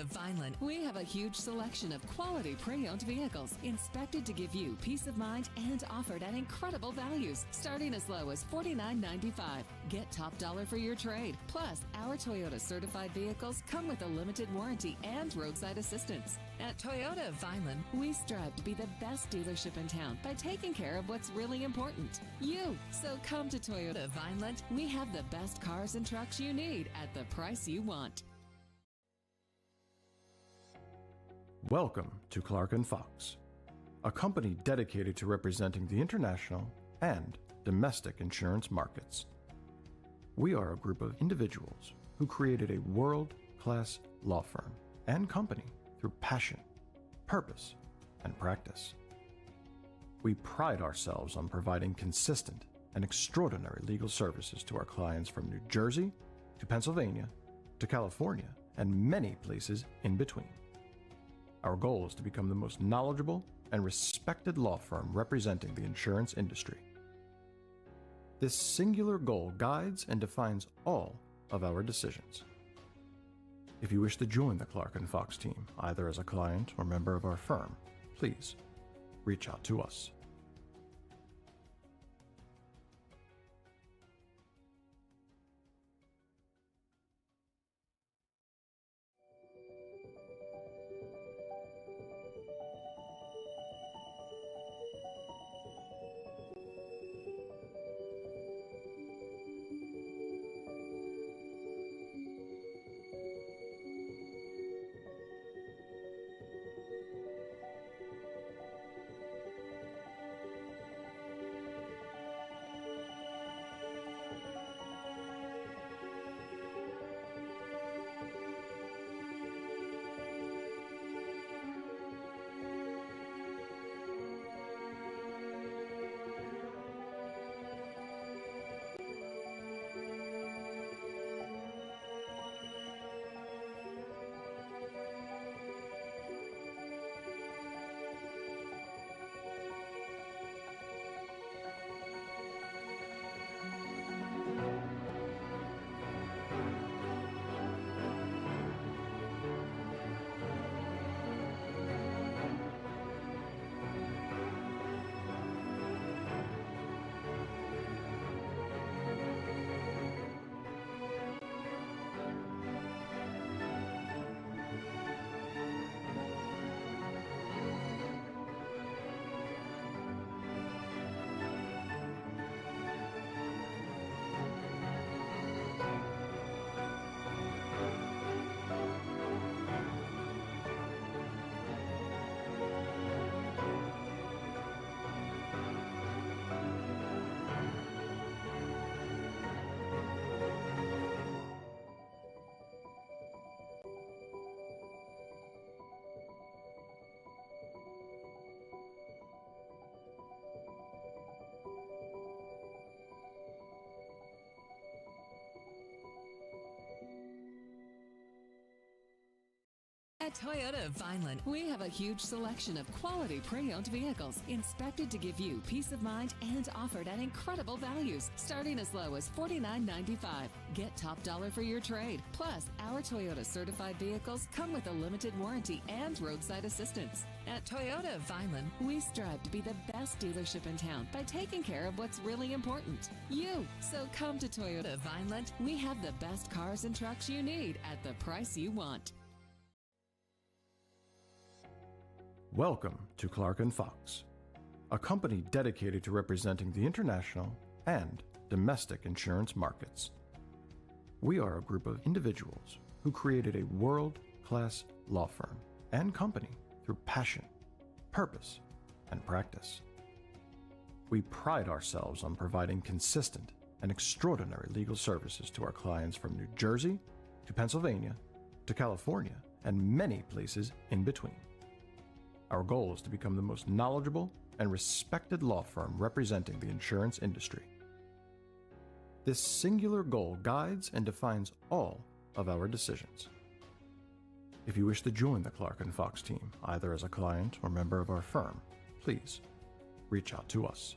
Of Vineland, we have a huge selection of quality pre-owned vehicles inspected to give you peace of mind and offered at incredible values, starting as low as $49.95. Get top dollar for your trade. Plus, our Toyota certified vehicles come with a limited warranty and roadside assistance. At Toyota of Vineland, we strive to be the best dealership in town by taking care of what's really important, you. So come to Toyota of Vineland. We have the best cars and trucks you need at the price you want. Welcome to Clark & Fox, a company dedicated to representing the international and domestic insurance markets. We are a group of individuals who created a world-class law firm and company through passion, purpose, and practice. We pride ourselves on providing consistent and extraordinary legal services to our clients from New Jersey to Pennsylvania to California and many places in between. Our goal is to become the most knowledgeable and respected law firm representing the insurance industry. This singular goal guides and defines all of our decisions. If you wish to join the Clark & Fox team, either as a client or member of our firm, please reach out to us. At Toyota of Vineland, we have a huge selection of quality pre-owned vehicles inspected to give you peace of mind and offered at incredible values, starting as low as $49.95. Get top dollar for your trade. Plus, our Toyota certified vehicles come with a limited warranty and roadside assistance. At Toyota of Vineland, we strive to be the best dealership in town by taking care of what's really important, you. So come to Toyota of Vineland. We have the best cars and trucks you need at the price you want. Welcome to Clark & Fox, a company dedicated to representing the international and domestic insurance markets. We are a group of individuals who created a world-class law firm and company through passion, purpose, and practice. We pride ourselves on providing consistent and extraordinary legal services to our clients from New Jersey to Pennsylvania to California and many places in between. Our goal is to become the most knowledgeable and respected law firm representing the insurance industry. This singular goal guides and defines all of our decisions. If you wish to join the Clark & Fox team, either as a client or member of our firm, please reach out to us.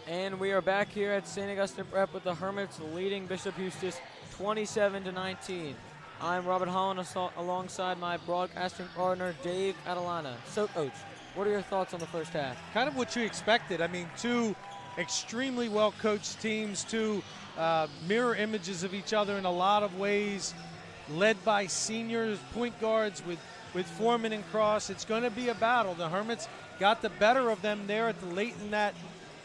And we are back here at St. Augustine Prep with the Hermits leading Bishop Eustace 27-19. I'm Robert Holland alongside my broadcasting partner, Dave Catalana. So, Coach, what are your thoughts on the first half? Kind of what you expected. I mean, two extremely well-coached teams, two mirror images of each other in a lot of ways, led by seniors, point guards with Foreman and Cross. It's going to be a battle. The Hermits got the better of them there at the late in that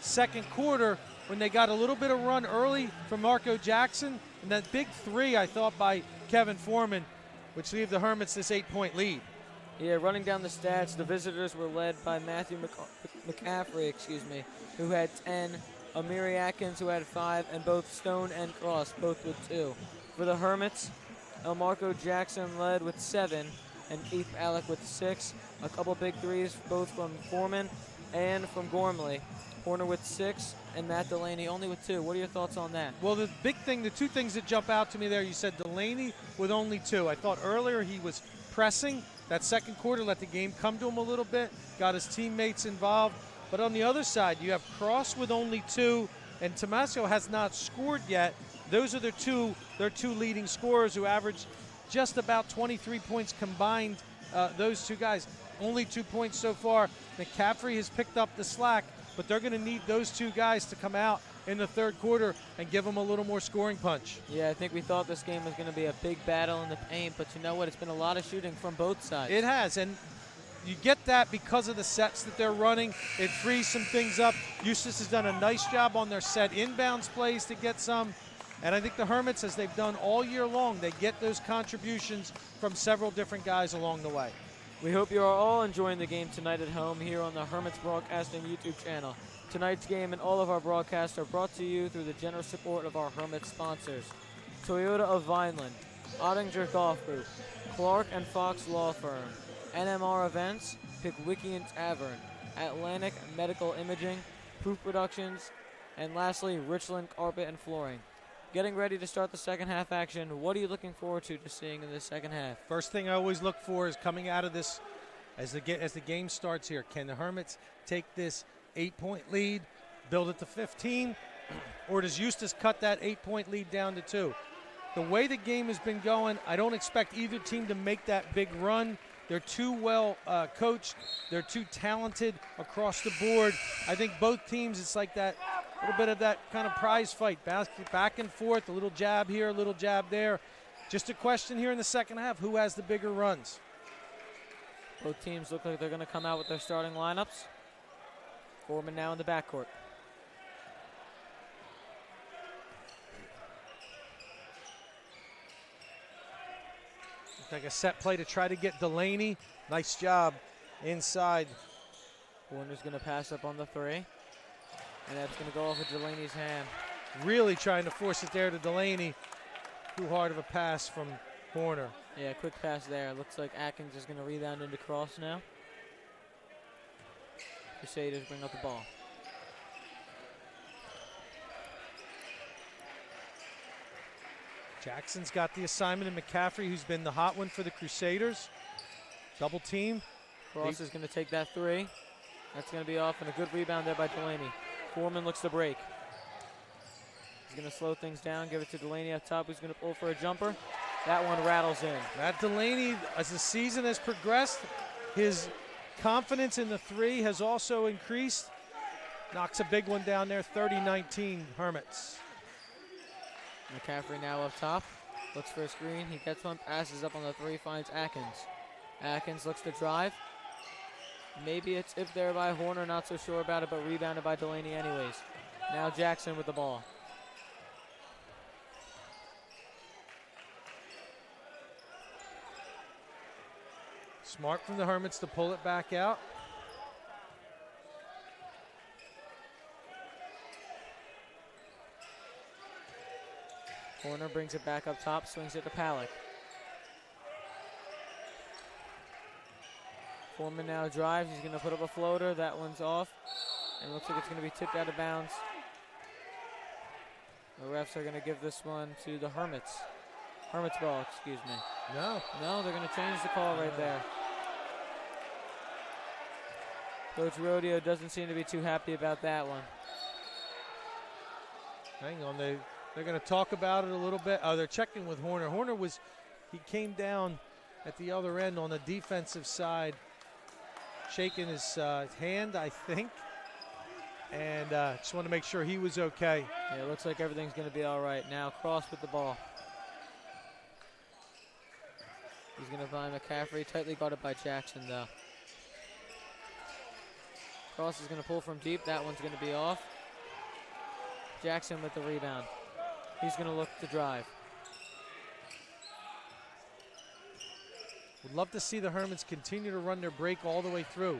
second quarter when they got a little bit of run early from Marco Jackson, and that big three, I thought, by Kevin Foreman, which gave the Hermits this 8-point lead. Yeah, running down the stats, the visitors were led by Matthew McCaffrey, who had 10, Amiri Atkins, who had 5, and both Stone and Cross, both with 2. For the Hermits, Marco Jackson led with 7, and Keith Alec with 6. A couple big threes, both from Foreman and from Gormley. Horner with 6, and Matt Delaney only with 2. What are your thoughts on that? Well, the two things that jump out to me there, you said Delaney with only 2. I thought earlier he was pressing. That second quarter let the game come to him a little bit, got his teammates involved. But on the other side, you have Cross with only 2, and Tomasio has not scored yet. Those are their two leading scorers who average just about 23 points combined, those two guys. Only 2 points so far. McCaffrey has picked up the slack, but they're going to need those two guys to come out in the third quarter and give them a little more scoring punch. Yeah, I think we thought this game was going to be a big battle in the paint, but you know what? It's been a lot of shooting from both sides. It has, and you get that because of the sets that they're running. It frees some things up. Eustace has done a nice job on their set inbounds plays to get some. And I think the Hermits, as they've done all year long, they get those contributions from several different guys along the way. We hope you are all enjoying the game tonight at home here on the Hermits Broadcasting YouTube channel. Tonight's game and all of our broadcasts are brought to you through the generous support of our Hermit sponsors. Toyota of Vineland, Ottinger Golf Group, Clark and Fox Law Firm, NMR Events, Pickwickian Tavern, Atlantic Medical Imaging, Proof Productions, and lastly, Richland Carpet and Flooring. Getting ready to start the second half action. What are you looking forward to seeing in the second half? First thing I always look for is coming out of this, as the game starts here, can the Hermits take this 8-point lead, build it to 15, or does Eustace cut that 8-point lead down to 2? The way the game has been going, I don't expect either team to make that big run. They're too well coached. They're too talented across the board. I think both teams, it's like that little bit of that kind of prize fight, back and forth, a little jab here, a little jab there. Just a question here in the second half, who has the bigger runs? Both teams look like they're going to come out with their starting lineups. Foreman now in the backcourt. Looks like a set play to try to get Delaney. Nice job inside. Warner's going to pass up on the 3. And that's going to go off of Delaney's hand. Really trying to force it there to Delaney. Too hard of a pass from Horner. Yeah, quick pass there. Looks like Atkins is going to rebound into cross now. Crusaders bring up the ball. Jackson's got the assignment in McCaffrey, who's been the hot one for the Crusaders. Double team. Cross is going to take that 3. That's going to be off, and a good rebound there by Delaney. Foreman looks to break. He's going to slow things down, give it to Delaney up top, who's going to pull for a jumper. That one rattles in. Matt Delaney, as the season has progressed, his confidence in the 3 has also increased. Knocks a big one down there, 30-19 Hermits. McCaffrey now up top. Looks for a screen. He gets one, passes up on the 3, finds Atkins. Atkins looks to drive. Maybe it's tipped there by Horner, not so sure about it, but rebounded by Delaney anyways. Now Jackson with the ball. Smart from the Hermits to pull it back out. Horner brings it back up top, swings it to Palick. Foreman now drives. He's going to put up a floater. That one's off. And looks like it's going to be tipped out of bounds. The refs are going to give this one to the Hermits. Hermits ball, excuse me. No, they're going to change the call right there. Coach Rodeo doesn't seem to be too happy about that one. Hang on, they're going to talk about it a little bit. Oh, they're checking with Horner. He came down at the other end on the defensive side, shaking his hand, I think, and just want to make sure he was okay. Yeah, it looks like everything's going to be all right. Now Cross with the ball. He's going to find McCaffrey, tightly guarded by Jackson, though. Cross is going to pull from deep. That one's going to be off. Jackson with the rebound. He's going to look to drive. Would love to see the Hermits continue to run their break all the way through.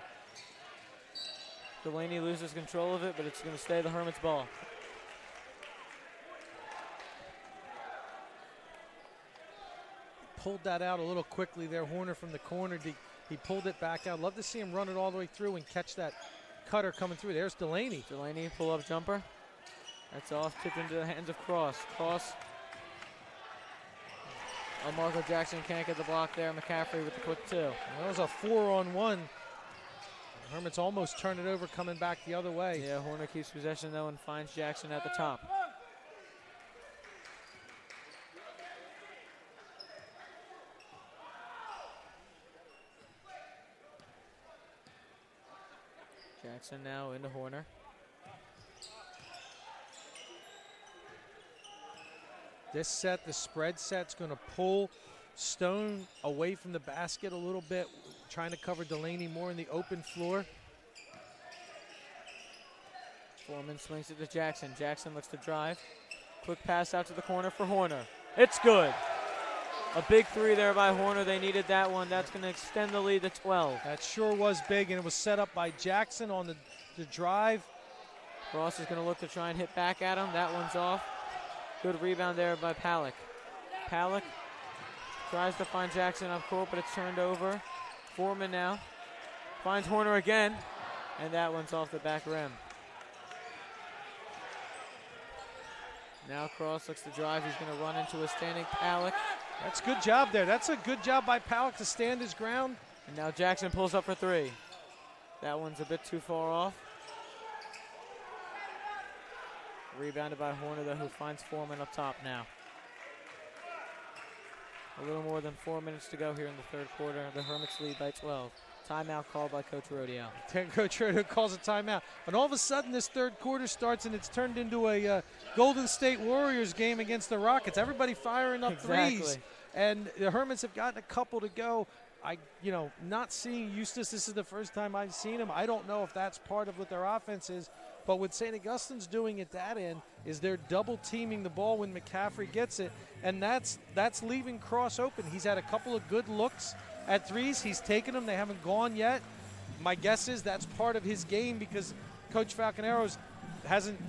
Delaney loses control of it, but it's going to stay the Hermits' ball. Pulled that out a little quickly there. Horner from the corner. He pulled it back out. Love to see him run it all the way through and catch that cutter coming through. There's Delaney. Delaney, pull-up jumper. That's off, tipped into the hands of Cross. Cross. Marco Jackson can't get the block there. McCaffrey with the quick 2. That was a 4-on-1. Hermits almost turned it over, coming back the other way. Yeah, Horner keeps possession, though, and finds Jackson at the top. Jackson now into Horner. This set, the spread set's going to pull Stone away from the basket a little bit, trying to cover Delaney more in the open floor. Foreman swings it to Jackson. Jackson looks to drive. Quick pass out to the corner for Horner. It's good. A big 3 there by Horner. They needed that one. That's going to extend the lead to 12. That sure was big, and it was set up by Jackson on the drive. Cross is going to look to try and hit back at him. That one's off. Good rebound there by Palak. Palak tries to find Jackson up court, but it's turned over. Foreman now finds Horner again, and that one's off the back rim. Now Cross looks to drive. He's going to run into a standing Palak. That's a good job there. That's a good job by Palak to stand his ground. And now Jackson pulls up for three. That one's a bit too far off. Rebounded by Horner, though, who finds Foreman up top now. A little more than 4 minutes to go here in the third quarter. The Hermits lead by 12. Timeout called by Coach Rodeo. Coach Rodeo calls a timeout. And all of a sudden, this third quarter starts, and it's turned into a Golden State Warriors game against the Rockets. Everybody firing up threes. And the Hermits have gotten a couple to go. Not seeing Eustace, this is the first time I've seen him. I don't know if that's part of what their offense is. But what St. Augustine's doing at that end is they're double teaming the ball when McCaffrey gets it, and that's leaving Cross open. He's had a couple of good looks at threes. He's taken them. They haven't gone yet. My guess is that's part of his game because Coach Falconeros hasn't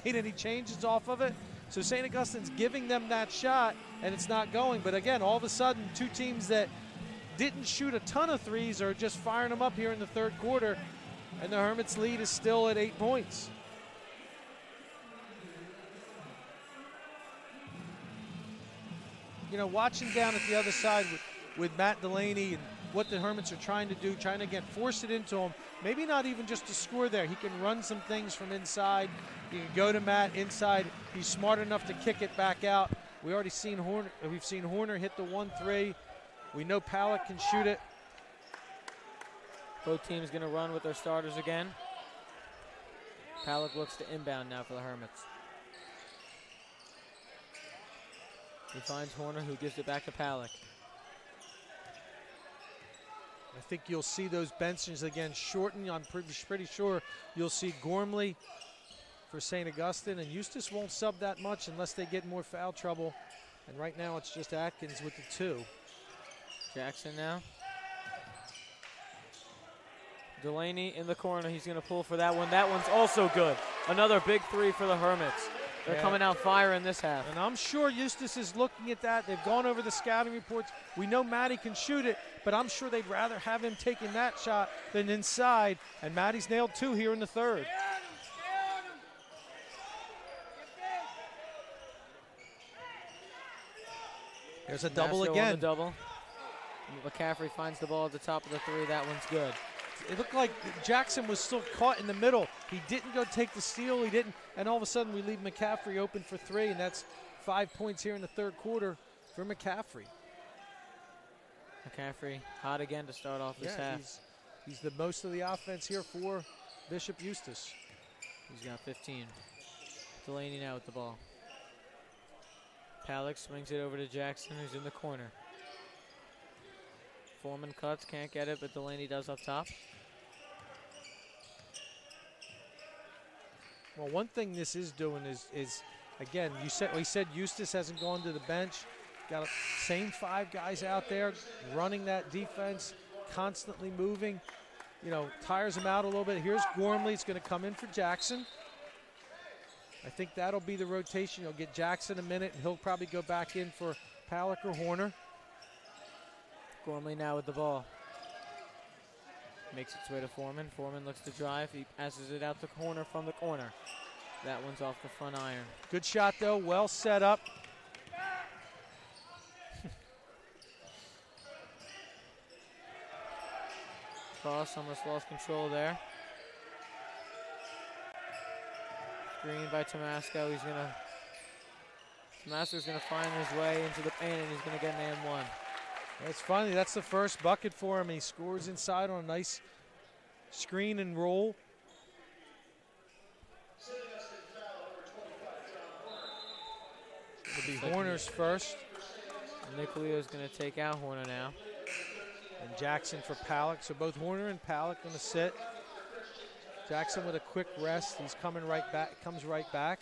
made any changes off of it. So St. Augustine's giving them that shot, and it's not going. But again, all of a sudden, two teams that didn't shoot a ton of threes are just firing them up here in the third quarter. And the Hermits' lead is still at 8 points. Watching down at the other side with Matt Delaney and what the Hermits are trying to do, trying to, again, force it into him. Maybe not even just to score there. He can run some things from inside. He can go to Matt inside. He's smart enough to kick it back out. We've seen Horner hit the 1-3. We know Palak can shoot it. Both teams going to run with their starters again. Palak looks to inbound now for the Hermits. He finds Horner, who gives it back to Palak. I think you'll see those benches again shorten. I'm pretty sure you'll see Gormley for St. Augustine, and Eustace won't sub that much unless they get more foul trouble. And right now it's just Atkins with the 2. Jackson now. Delaney in the corner. He's going to pull for that one. That one's also good. Another big 3 for the Hermits. They're coming out fire in this half. And I'm sure Eustace is looking at that. They've gone over the scouting reports. We know Matty can shoot it, but I'm sure they'd rather have him taking that shot than inside. And Matty's nailed 2 here in the third. There's a double Masco again. On the double. McCaffrey finds the ball at the top of the 3. That one's good. It looked like Jackson was still caught in the middle. He didn't go take the steal. He didn't. And all of a sudden, we leave McCaffrey open for 3, and that's 5 points here in the third quarter for McCaffrey. McCaffrey hot again to start off this half. He's the most of the offense here for Bishop Eustace. He's got 15. Delaney now with the ball. Palak swings it over to Jackson, who's in the corner. Foreman cuts, can't get it, but Delaney does up top. Well, one thing this is doing is again, we said Eustace hasn't gone to the bench. Got the same 5 guys out there running that defense, constantly moving. Tires him out a little bit. Here's Gormley. It's going to come in for Jackson. I think that'll be the rotation. You'll get Jackson a minute, and he'll probably go back in for Palak or Horner. Gormley now with the ball. Makes its way to Foreman. Foreman looks to drive. He passes it out the corner from the corner. That one's off the front iron. Good shot, though. Well set up. Cross almost lost control there. Screen by Tomasco. Tomasco's gonna find his way into the paint, and he's gonna get an and 1. That's the first bucket for him. He scores inside on a nice screen and roll. It'll be Horner's first. Nicolio's gonna take out Horner now. And Jackson for Palak. So both Horner and Palak gonna sit. Jackson with a quick rest. He's coming right back. Comes right back.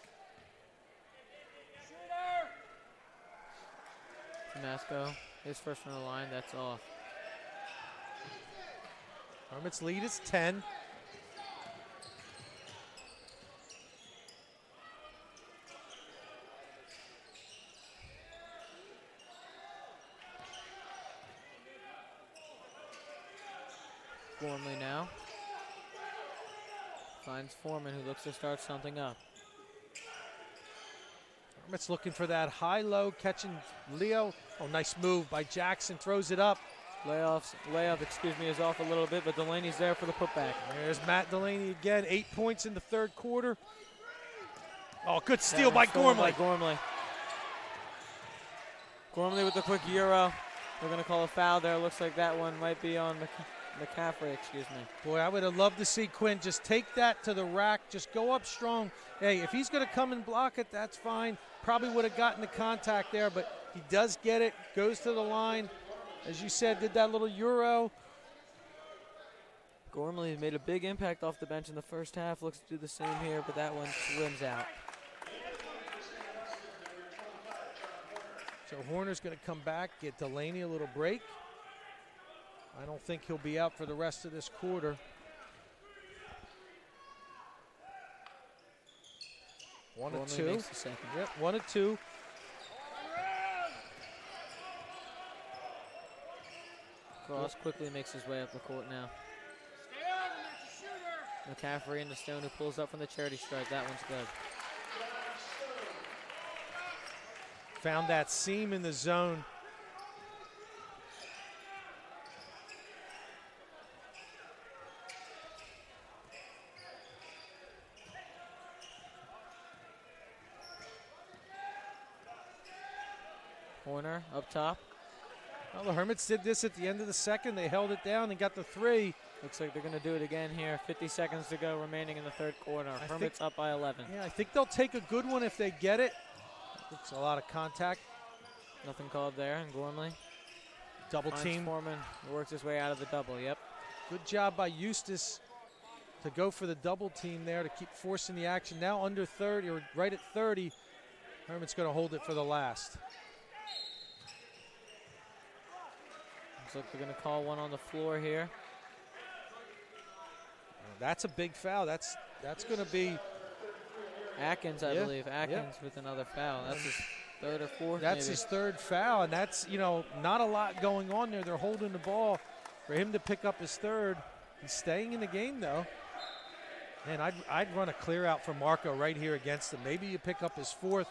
Tomasco, his first from the line. That's off. Hermits lead is 10. Gormley now. Finds Foreman, who looks to start something up. Hermits looking for that high-low, catching Leo. Oh, nice move by Jackson, throws it up. Layup, is off a little bit, but Delaney's there for the putback. There's Matt Delaney again, 8 points in the third quarter. Oh, good steal by Gormley. Gormley with the quick Euro. They're going to call a foul there. Looks like that one might be on McCaffrey, Boy, I would have loved to see Quinn just take that to the rack, just go up strong. Hey, if he's going to come and block it, that's fine. Probably would have gotten the contact there, but he does get it, goes to the line. As you said, did that little Euro. Gormley made a big impact off the bench in the first half. Looks to do the same here, but that one swims out. So Horner's going to come back, get Delaney a little break. I don't think he'll be out for the rest of this quarter. 1 of 2. Yep, 1 of 2. Cross quickly makes his way up the court now. McCaffrey into Stone, who pulls up from the charity stripe. That one's good. Found that seam in the zone. Horner up top. Well, the Hermits did this at the end of the second. They held it down and got the 3. Looks like they're going to do it again here. 50 seconds to go remaining in the third quarter. Hermits up by 11. Yeah, I think they'll take a good one if they get it. Looks a lot of contact. Nothing called there, and Gormley. Double team. Foreman works his way out of the double, yep. Good job by Eustace to go for the double team there to keep forcing the action. Now under 30, or right at 30. Hermit's going to hold it for the last. Looks like they're going to call one on the floor here. That's a big foul. That's going to be Atkins, I believe. Atkins with another foul. That's his third or fourth. That's his third foul, and that's, not a lot going on there. They're holding the ball for him to pick up his third. He's staying in the game, though. Man, I'd run a clear out for Marco right here against him. Maybe you pick up his fourth.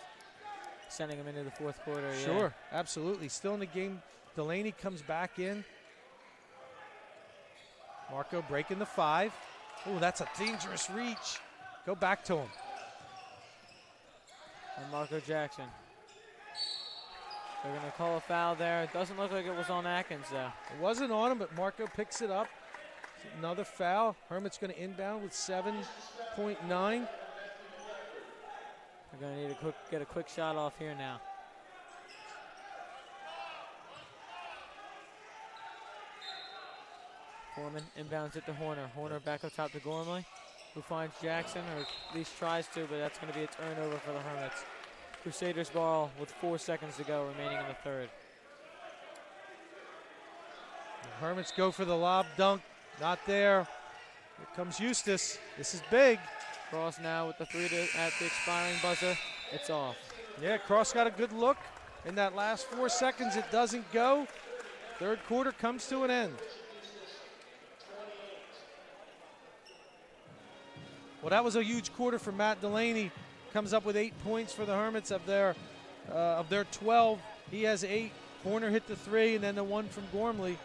Sending him into the fourth quarter, Sure, absolutely. Still in the game. Delaney comes back in. Marco breaking the 5. Oh, that's a dangerous reach. Go back to him. And Marco Jackson. They're going to call a foul there. It doesn't look like it was on Atkins, though. It wasn't on him, but Marco picks it up. Another foul. Hermit's going to inbound with 7.9. They're going to need to get a quick shot off here now. Foreman inbounds it to Horner. Horner back up top to Gormley, who finds Jackson, or at least tries to, but that's going to be a turnover for the Hermits. Crusaders ball with 4 seconds to go remaining in the third. The Hermits go for the lob dunk. Not there. Here comes Eustace. This is big. Cross now with the 3 at the expiring buzzer. It's off. Yeah, Cross got a good look. In that last 4 seconds, it doesn't go. Third quarter comes to an end. Well, that was a huge quarter for Matt Delaney. Comes up with 8 points for the Hermits of their 12. He has 8. Horner hit the 3, and then the 1 from Gormley.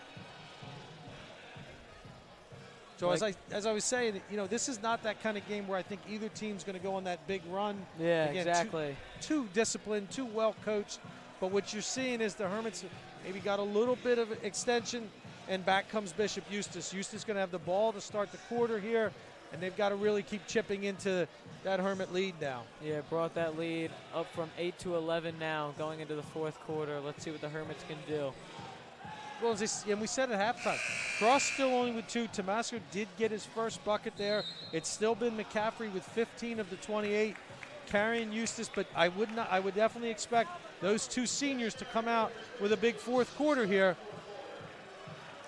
So as I was saying, this is not that kind of game where I think either team's going to go on that big run. Yeah, again, exactly. Too disciplined, too well coached. But what you're seeing is the Hermits maybe got a little bit of extension, and back comes Bishop Eustace. Eustace going to have the ball to start the quarter here, and they've got to really keep chipping into that Hermit lead now. Yeah, brought that lead up from 8 to 11 now, going into the fourth quarter. Let's see what the Hermits can do. Well, and we said at halftime, Cross still only with 2. Tomasco did get his first bucket there. It's still been McCaffrey with 15 of the 28, carrying Eustace, but I would definitely expect those 2 seniors to come out with a big fourth quarter here.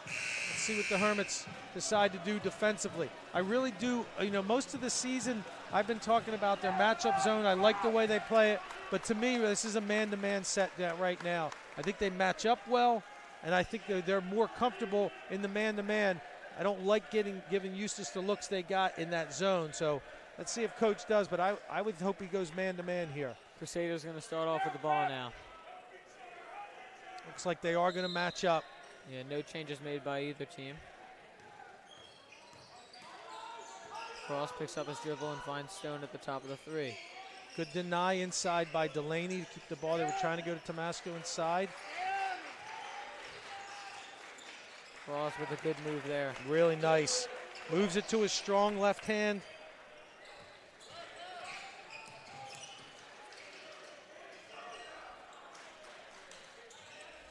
Let's see what the Hermits decide to do defensively. I really do, most of the season I've been talking about their matchup zone. I like the way they play it, but to me, this is a man-to-man set right now. I think they match up well, and I think they're more comfortable in the man-to-man. I don't like giving Eustace the looks they got in that zone. So let's see if Coach does, but I would hope he goes man-to-man here. Crusaders going to start off with the ball now. Looks like they are going to match up. Yeah, no changes made by either team. Cross picks up his dribble and finds Stone at the top of the 3. Good deny inside by Delaney to keep the ball. They were trying to go to Tomasco inside. Cross with a good move there. Really nice. Moves it to his strong left hand.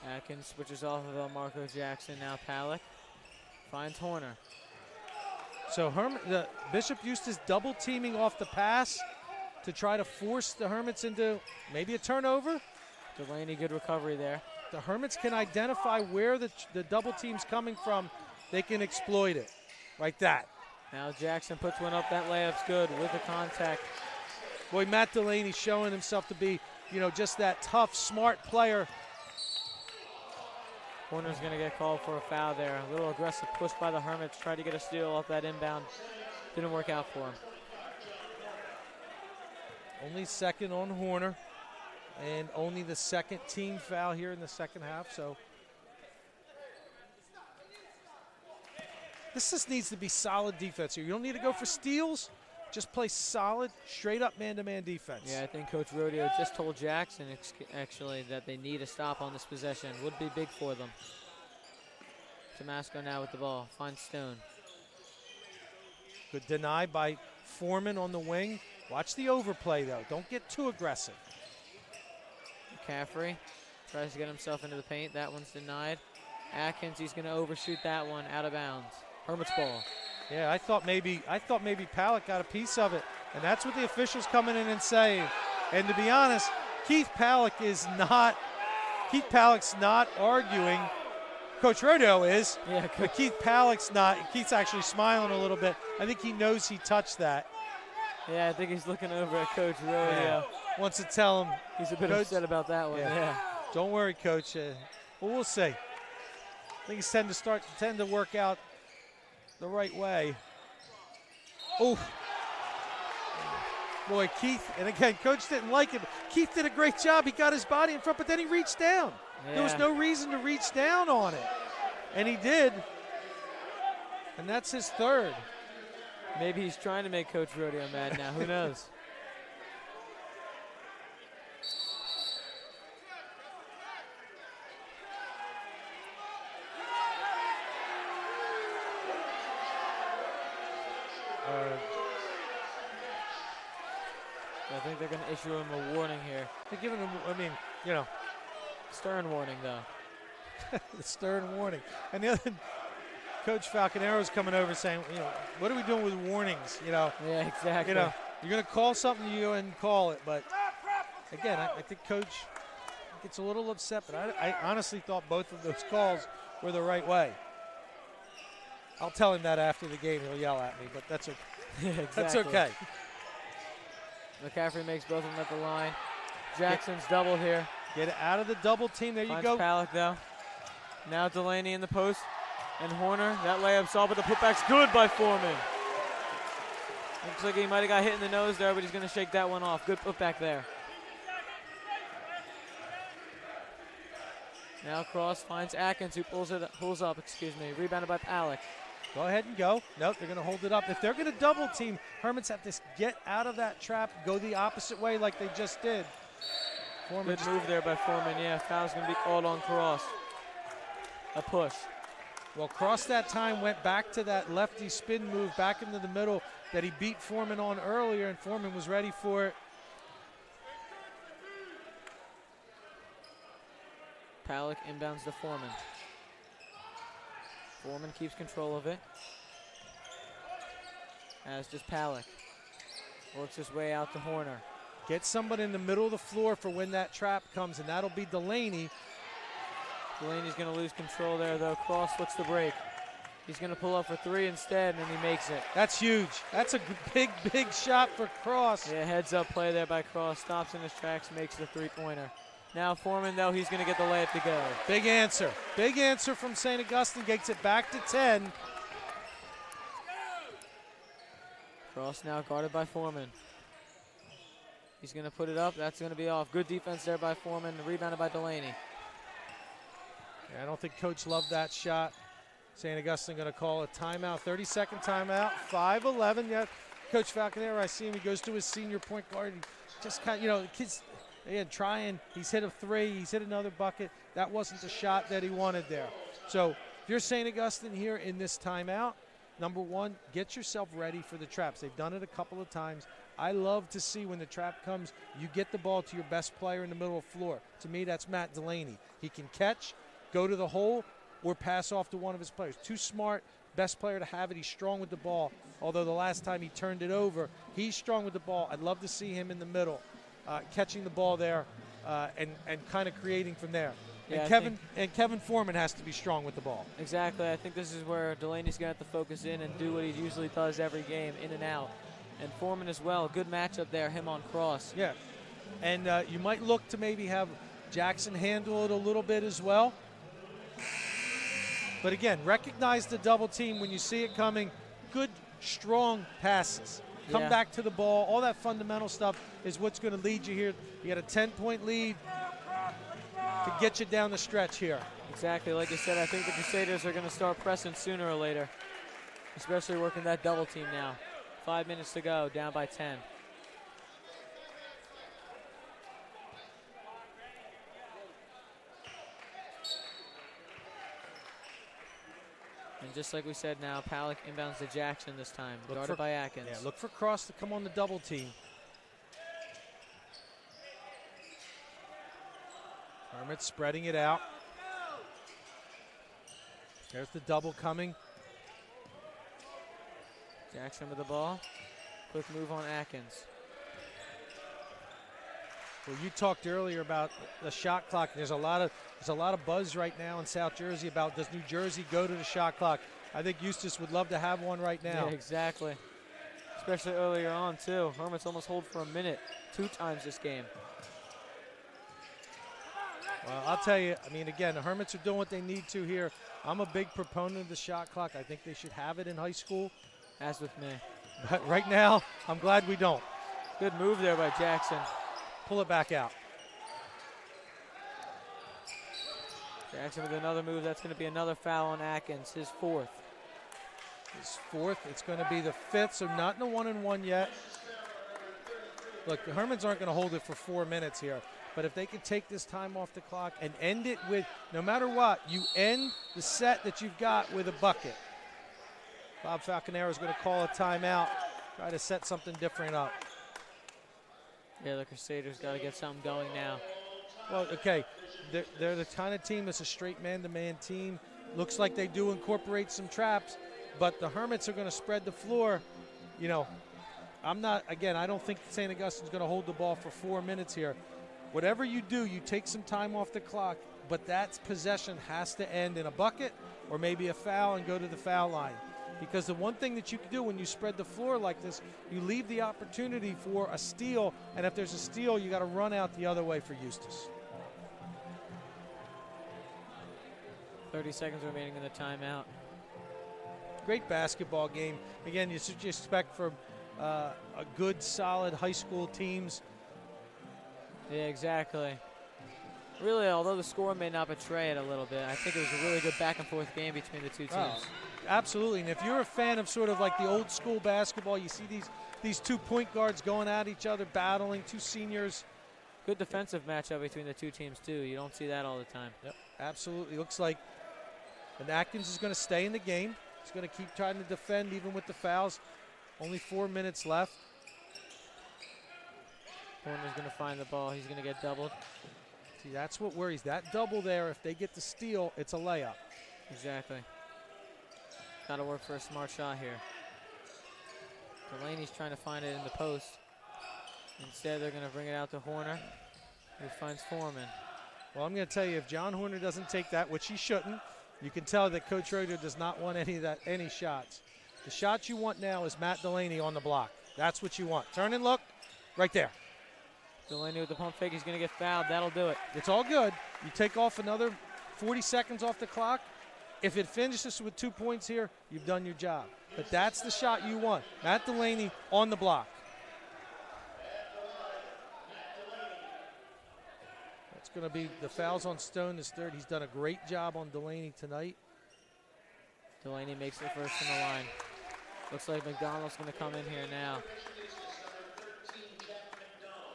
Atkins switches off of Marco Jackson. Now Palick finds Horner. So Bishop Eustace double teaming off the pass to try to force the Hermits into maybe a turnover. Delaney, good recovery there. The Hermits can identify where the double team's coming from. They can exploit it. Like that. Now Jackson puts one up. That layup's good with the contact. Boy, Matt Delaney showing himself to be, just that tough, smart player. Horner's going to get called for a foul there. A little aggressive push by the Hermits. Tried to get a steal off that inbound. Didn't work out for him. Only second on Horner. And only the second team foul here in the second half. So this just needs to be solid defense here. You don't need to go for steals. Just play solid, straight-up man-to-man defense. Yeah, I think Coach Rodeo just told Jackson, actually, that they need a stop on this possession. Would be big for them. Tomasco now with the ball. Finds Stone. Good deny by Foreman on the wing. Watch the overplay, though. Don't get too aggressive. McCaffrey tries to get himself into the paint. That one's denied. Atkins, he's going to overshoot that one out of bounds. Hermit's ball. Yeah, I thought maybe Palick got a piece of it, and that's what the officials coming in and saying. And to be honest, Keith Palick's not arguing. Coach Rodeo is, yeah, but Keith Palick's not. Keith's actually smiling a little bit. I think he knows he touched that. Yeah, I think he's looking over at Coach Rodeo. Yeah. Wants to tell him. He's a bit Coach, upset about that one. Yeah. Don't worry, Coach. Well, we'll see. Things tend to work out the right way. Oh, boy, Keith, and again, Coach didn't like it. Keith did a great job. He got his body in front, but then he reached down. Yeah. There was no reason to reach down on it, and he did, and that's his third. Maybe he's trying to make Coach Rodeo mad now. Who knows? I think they're going to issue him a warning here. They're giving him, stern warning, though. The stern warning. And the other, Coach Falconero's coming over saying, what are we doing with warnings? Yeah, exactly. You're going to call something, you go ahead and call it. But again, I think Coach gets a little upset, but I honestly thought both of those calls were the right way. I'll tell him that after the game. He'll yell at me, but that's okay. Yeah, exactly. That's okay. McCaffrey makes both of them at the line. Jackson's double here. Get it out of the double team. There you go. Palick, though. Now Delaney in the post. And Horner, that layup's all, but the putback's good by Foreman. Looks like he might have got hit in the nose there, but he's going to shake that one off. Good putback there. Now Cross finds Atkins, who pulls up. Rebounded by Palick. Go ahead and go. Nope, they're going to hold it up. If they're going to double team, Hermits have to get out of that trap, go the opposite way like they just did. Foreman good move there by Foreman. Yeah, foul's going to be called on Cross. A push. Well, Cross that time went back to that lefty spin move back into the middle that he beat Foreman on earlier, and Foreman was ready for it. Palick inbounds to Foreman. Foreman keeps control of it. As does Palick. Works his way out to Horner. Get somebody in the middle of the floor for when that trap comes, and that'll be Delaney. Delaney's going to lose control there, though. Cross splits the break. He's going to pull up for three instead, and he makes it. That's huge. That's a big, big shot for Cross. Yeah, heads-up play there by Cross. Stops in his tracks, makes the three-pointer. Now Foreman, though, he's going to get the layup to go. Big answer. Big answer from St. Augustine. Gets it back to 10. Cross now guarded by Foreman. He's going to put it up. That's going to be off. Good defense there by Foreman. Rebounded by Delaney. Yeah, I don't think Coach loved that shot. St. Augustine going to call a timeout, 30-second timeout, 5-11. Yeah, Coach Falconero, I see him. He goes to his senior point guard. He just kind of, the kid's, again, trying. He's hit a three. He's hit another bucket. That wasn't the shot that he wanted there. So if you're St. Augustine here in this timeout, number one, get yourself ready for the traps. They've done it a couple of times. I love to see when the trap comes, you get the ball to your best player in the middle of the floor. To me, that's Matt Delaney. He can catch, go to the hole, or pass off to one of his players. Too smart, best player to have it. He's strong with the ball, although the last time he turned it over, he's strong with the ball. I'd love to see him in the middle, catching the ball there and kind of creating from there. Yeah, and Kevin Foreman has to be strong with the ball. Exactly. I think this is where Delaney's going to have to focus in and do what he usually does every game, in and out. And Foreman as well. Good matchup there, him on cross. Yeah. And you might look to maybe have Jackson handle it a little bit as well. But again, recognize the double team when you see it coming. Good, strong passes. Come back to the ball. All that fundamental stuff is what's going to lead you here. You got a 10-point lead to get you down the stretch here. Exactly. Like you said, I think the Crusaders are going to start pressing sooner or later, especially working that double team now. 5 minutes to go, down by 10. And just like we said now, Palick inbounds to Jackson this time, guarded by Atkins. Yeah, look for Cross to come on the double team. Hermits spreading it out. There's the double coming. Jackson with the ball. Quick move on Atkins. Well, you talked earlier about the shot clock. There's a lot of buzz right now in South Jersey about does New Jersey go to the shot clock. I think Eustace would love to have one right now. Yeah, exactly. Especially earlier on, too. Hermits almost hold for a minute 2 times this game. Well, I'll tell you, I mean, again, the Hermits are doing what they need to here. I'm a big proponent of the shot clock. I think they should have it in high school. As with me. But right now, I'm glad we don't. Good move there by Jackson. Pull it back out. Jackson with another move. That's going to be another foul on Atkins, his 4th. His 4th. It's going to be the 5th, so not in the 1-and-1 yet. Look, the Hermits aren't going to hold it for 4 minutes here. But if they can take this time off the clock and end it with, no matter what, you end the set that you've got with a bucket. Bob Falconero is going to call a timeout, try to set something different up. Yeah, the Crusaders got to get something going now. Well, okay, they're the kind of team that's a straight man-to-man team. Looks like they do incorporate some traps, but the Hermits are going to spread the floor. You know, I don't think St. Augustine's going to hold the ball for 4 minutes here. Whatever you do, you take some time off the clock, but that possession has to end in a bucket or maybe a foul and go to the foul line. Because the one thing that you can do when you spread the floor like this, you leave the opportunity for a steal, and if there's a steal, you got to run out the other way for Eustace. 30 seconds remaining in the timeout. Great basketball game. Again, you should expect from a good, solid high school teams. Yeah, exactly. Really, although the score may not betray it a little bit, I think it was a really good back-and-forth game between the two teams. Oh, absolutely, and if you're a fan of sort of like the old school basketball, you see these 2 point guards going at each other, battling, 2 seniors. Good defensive matchup between the two teams, too. You don't see that all the time. Yep, absolutely. Looks like Atkins is going to stay in the game. He's going to keep trying to defend even with the fouls. Only 4 minutes left. Horner's going to find the ball. He's going to get doubled. See, that's what worries. That double there, if they get the steal, it's a layup. Exactly. Got to work for a smart shot here. Delaney's trying to find it in the post. Instead, they're going to bring it out to Horner, who finds Foreman. Well, I'm going to tell you, if John Horner doesn't take that, which he shouldn't, you can tell that Coach Roeder does not want any shots. The shot you want now is Matt Delaney on the block. That's what you want. Turn and look. Right there. Delaney with the pump fake. He's going to get fouled. That'll do it. It's all good. You take off another 40 seconds off the clock. If it finishes with 2 points here, you've done your job. But that's the shot you want. Matt Delaney on the block. That's going to be the fouls on Stone is third. He's done a great job on Delaney tonight. Delaney makes it first from the line. Looks like McDonald's going to come in here now.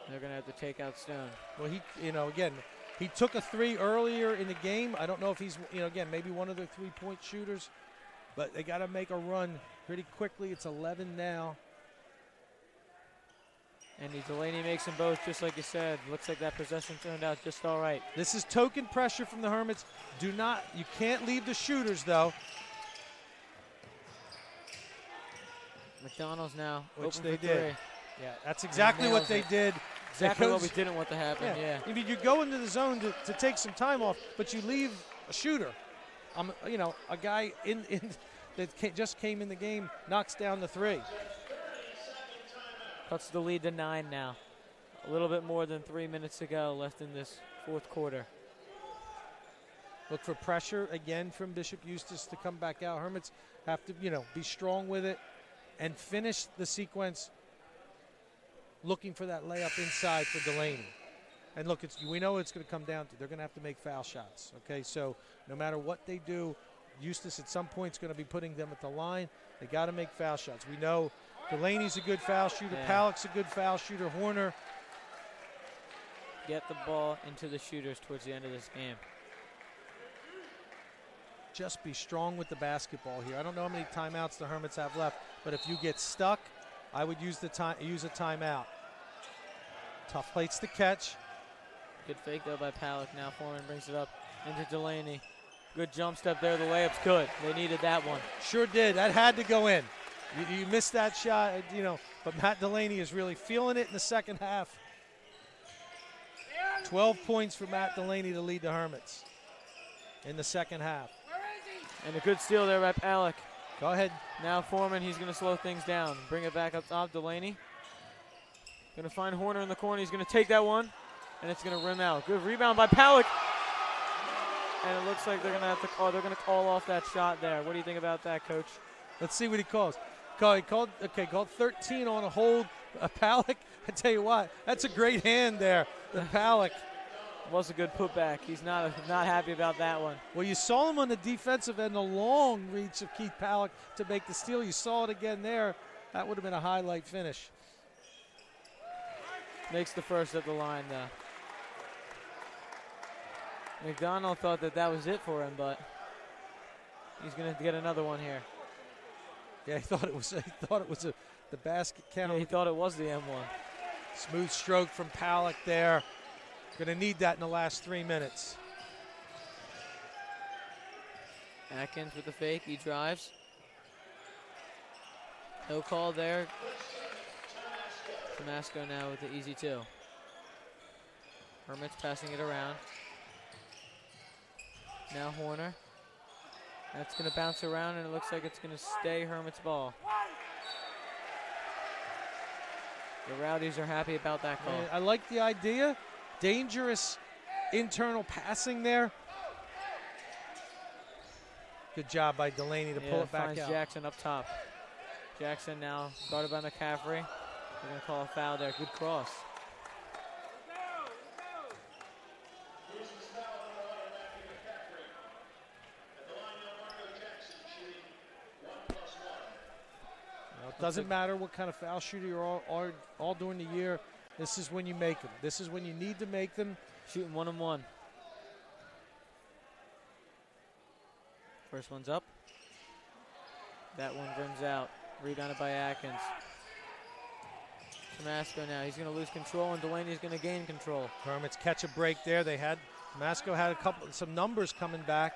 They're going to have to take out Stone. Well, again, he took a 3 earlier in the game. I don't know if he's, again, maybe one of their 3-point shooters, but they got to make a run pretty quickly. It's 11 now. And Delaney makes them both, just like you said. Looks like that possession turned out just all right. This is token pressure from the Hermits. You can't leave the shooters, though. McDonald's now, which open they for did. 3. Yeah, that's exactly what they did. Exactly what we didn't want to happen, yeah. I mean, you go into the zone to take some time off, but you leave a shooter. A guy that just came in the game, knocks down the 3. Cuts the lead to 9 now. A little bit more than 3 minutes to go left in this fourth quarter. Look for pressure again from Bishop Eustace to come back out. Hermits have to, be strong with it and finish the sequence looking for that layup inside for Delaney. And look, we know it's going to come down to they're going to have to make foul shots. Okay, so no matter what they do, Eustace at some point is going to be putting them at the line. They got to make foul shots. We know Delaney's a good foul shooter. Yeah. Palak's a good foul shooter. Horner. Get the ball into the shooters towards the end of this game. Just be strong with the basketball here. I don't know how many timeouts the Hermits have left, but if you get stuck, I would use a timeout. Tough plates to catch. Good fake though by Palak. Now Foreman brings it up into Delaney. Good jump step there. The layup's good. They needed that one. Sure did. That had to go in. You missed that shot, but Matt Delaney is really feeling it in the second half. 12 points for Matt Delaney to lead the Hermits in the second half. And a good steal there by Palak. Go ahead. Now Foreman, he's going to slow things down. Bring it back up top. Delaney. Going to find Horner in the corner. He's going to take that one, and it's going to rim out. Good rebound by Palak. And it looks like they're going to have to call. They're going to call off that shot there. What do you think about that, Coach? Let's see what he calls. He called 13 on a hold. Palak, I tell you what, that's a great hand there. The Palak. Was a good putback. He's not happy about that one. Well, you saw him on the defensive end, the long reach of Keith Palak to make the steal. You saw it again there. That would have been a highlight finish. Makes the first at the line, though. McDonald thought that was it for him, but he's going to get another one here. Yeah, he thought it was the basket count. Yeah, he thought it was the M1. Smooth stroke from Palak there. Going to need that in the last 3 minutes. Atkins with the fake. He drives. No call there. Damasco now with the easy 2. Hermits passing it around. Now Horner. That's going to bounce around, and it looks like it's going to stay Hermits' ball. The Rowdies are happy about that call. I like the idea. Dangerous internal passing there. Good job by Delaney to pull it back finds out. Jackson up top. Jackson now guarded by McCaffrey. They're going to call a foul there. Good cross. It doesn't matter what kind of foul shooter you're all during the year. This is when you make them. This is when you need to make them. Shooting 1-on-1. First one's up. That one rims out. Rebounded by Atkins. Damasco now. He's going to lose control, and Delaney's going to gain control. Hermits catch a break there. Damasco had some numbers coming back.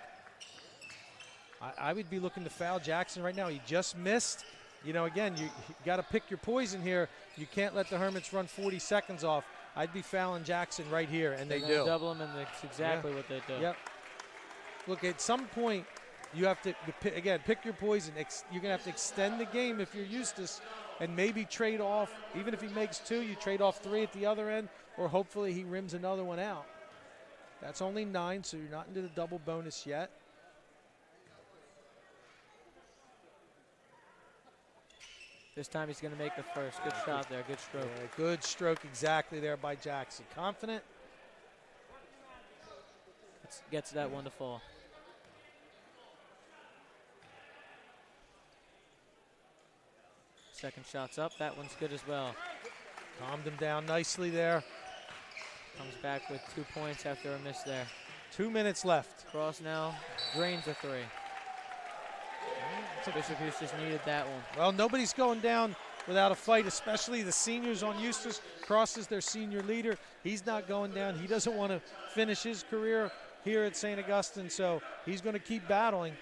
I would be looking to foul Jackson right now. He just missed. Again, you got to pick your poison here. You can't let the Hermits run 40 seconds off. I'd be fouling Jackson right here, and they do. Double him, and that's exactly what they do. Yep. Look, at some point, you have to, again, pick your poison. You're going to have to extend the game if you're Eustace and maybe trade off. Even if he makes 2, you trade off 3 at the other end, or hopefully he rims another one out. That's only 9, so you're not into the double bonus yet. This time he's going to make the first. Good shot there. Good stroke. Yeah, good stroke exactly there by Jackson. Confident. Gets that one to fall. Second shot's up. That one's good as well. Calmed him down nicely there. Comes back with 2 points after a miss there. 2 minutes left. Cross now. Drains a three. Bishop Eustace needed that one. Well, nobody's going down without a fight, especially the seniors on Eustace. Cross is their senior leader. He's not going down. He doesn't want to finish his career here at St. Augustine, so he's going to keep battling.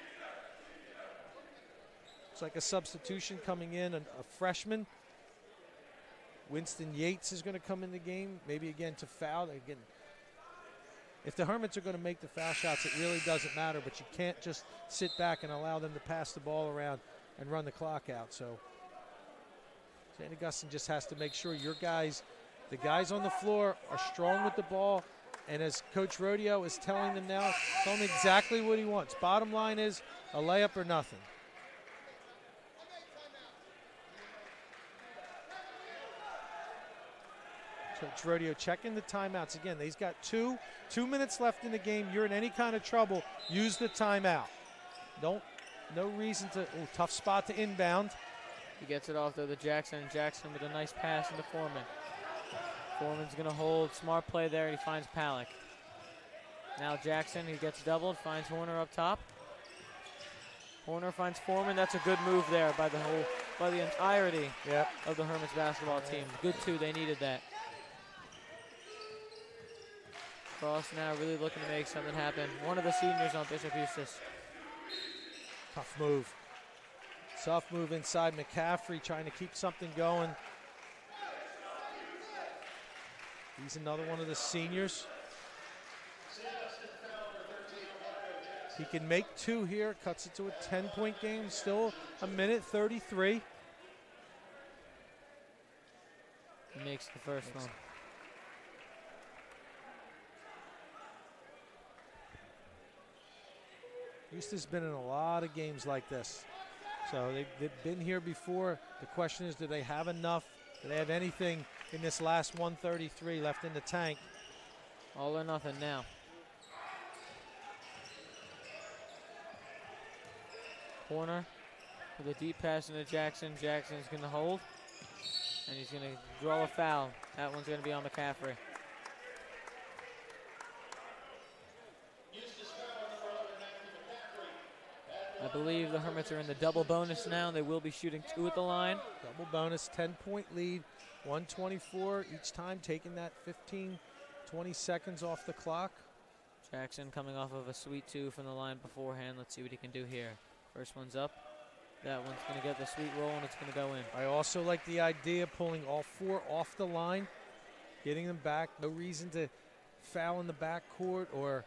It's like a substitution coming in, a freshman. Winston Yates is going to come in the game, maybe again to foul. Again, if the Hermits are going to make the foul shots, it really doesn't matter, but you can't just sit back and allow them to pass the ball around and run the clock out. So St. Augustine just has to make sure your guys, the guys on the floor, are strong with the ball. And as Coach Rodeo is telling them now, tell him exactly what he wants. Bottom line is a layup or nothing. Coach Rodeo checking the timeouts. Again, he's got 2 minutes left in the game. You're in any kind of trouble, use the timeout. No reason to, tough spot to inbound. He gets it off though to Jackson. Jackson with a nice pass into Foreman. Foreman's gonna hold, smart play there, and he finds Palick. Now Jackson, he gets doubled, finds Horner up top. Horner finds Foreman. That's a good move there by the entirety of the Hermits basketball team. Good too, they needed that. Cross now really looking to make something happen. One of the seniors on Bishop Eustace. Tough move. Tough move inside McCaffrey, trying to keep something going. He's another one of the seniors. He can make 2 here, cuts it to a 10-point game, still a minute 33. He makes the first one. Eustace has been in a lot of games like this. So they've been here before. The question is, do they have enough? Do they have anything in this last 133 left in the tank? All or nothing now. Horner with a deep pass into Jackson. Jackson's going to hold, and he's going to draw a foul. That one's going to be on McCaffrey. I believe the Hermits are in the double bonus now. They will be shooting 2 at the line. Double bonus, 10-point lead, 124 each time, taking that 15, 20 seconds off the clock. Jackson coming off of a sweet 2 from the line beforehand. Let's see what he can do here. First one's up. That one's going to get the sweet roll, and it's going to go in. I also like the idea of pulling all 4 off the line, getting them back. No reason to foul in the backcourt or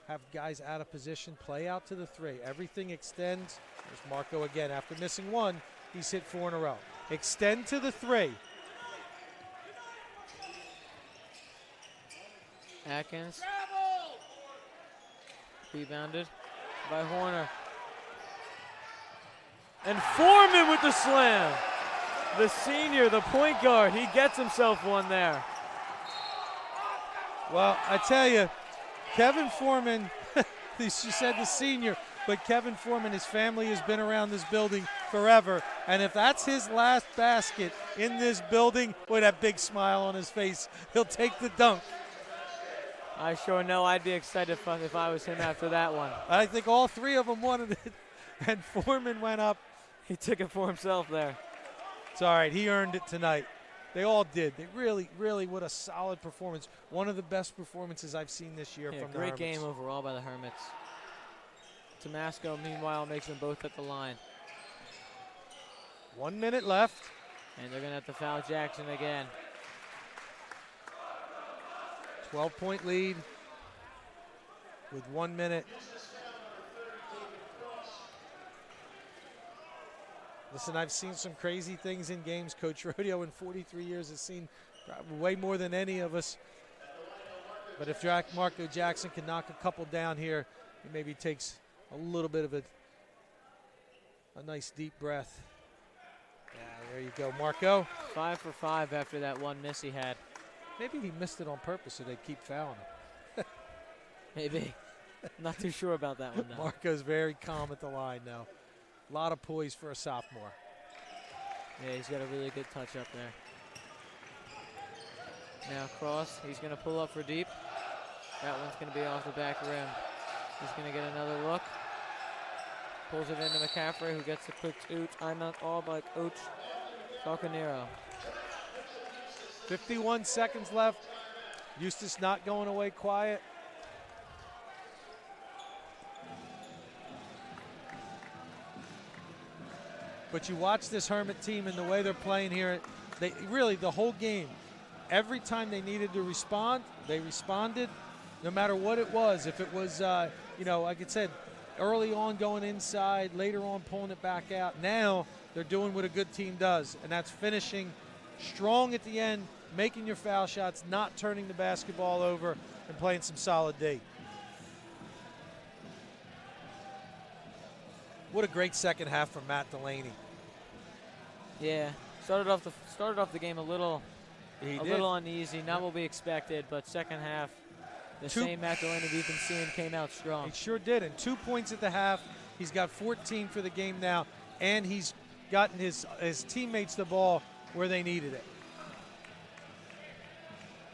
have guys out of position. Play out to the 3. Everything extends. There's Marco again. After missing 1, he's hit 4 in a row. Extend to the 3. Atkins. Rebounded by Horner. And Foreman with the slam. The senior, the point guard, he gets himself one there. Well, I tell you, Kevin Foreman, she said the senior, but Kevin Foreman, his family has been around this building forever. And if that's his last basket in this building, boy, that big smile on his face, he'll take the dunk. I sure know I'd be excited if I was him after that one. I think all 3 of them wanted it, and Foreman went up. He took it for himself there. It's all right. He earned it tonight. They all did. They really, what a solid performance. One of the best performances I've seen this year from the Hermits. Great game overall by the Hermits. Tomasco, meanwhile, makes them both at the line. 1 minute left. And they're going to have to foul Jackson again. 12-point lead with 1 minute. Listen, I've seen some crazy things in games. Coach Rodeo in 43 years has seen way more than any of us. But if Marco Jackson can knock a couple down here, he maybe takes a little bit of a nice deep breath. There you go, Marco. 5 for 5 after that one miss he had. Maybe he missed it on purpose so they'd keep fouling him. Maybe. Not too sure about that one, though. Marco's very calm at the line now. A lot of poise for a sophomore. Yeah, he's got a really good touch up there. Now cross, he's going to pull up for deep. That one's going to be off the back rim. He's going to get another look. Pulls it into McCaffrey, who gets a quick time out all by Coach Falconero. 51 seconds left. Eustace not going away quiet. But you watch this Hermit team and the way they're playing here, they really, the whole game, every time they needed to respond, they responded, no matter what it was. If it was, like I said, early on going inside, later on pulling it back out. Now they're doing what a good team does, and that's finishing strong at the end, making your foul shots, not turning the basketball over, and playing some solid D. What a great second half from Matt Delaney. Yeah, started off the game a little uneasy, not what we expected, but second half, the same Matt Delaney we've been seeing came out strong. He sure did, and 2 points at the half. He's got 14 for the game now, and he's gotten his teammates the ball where they needed it.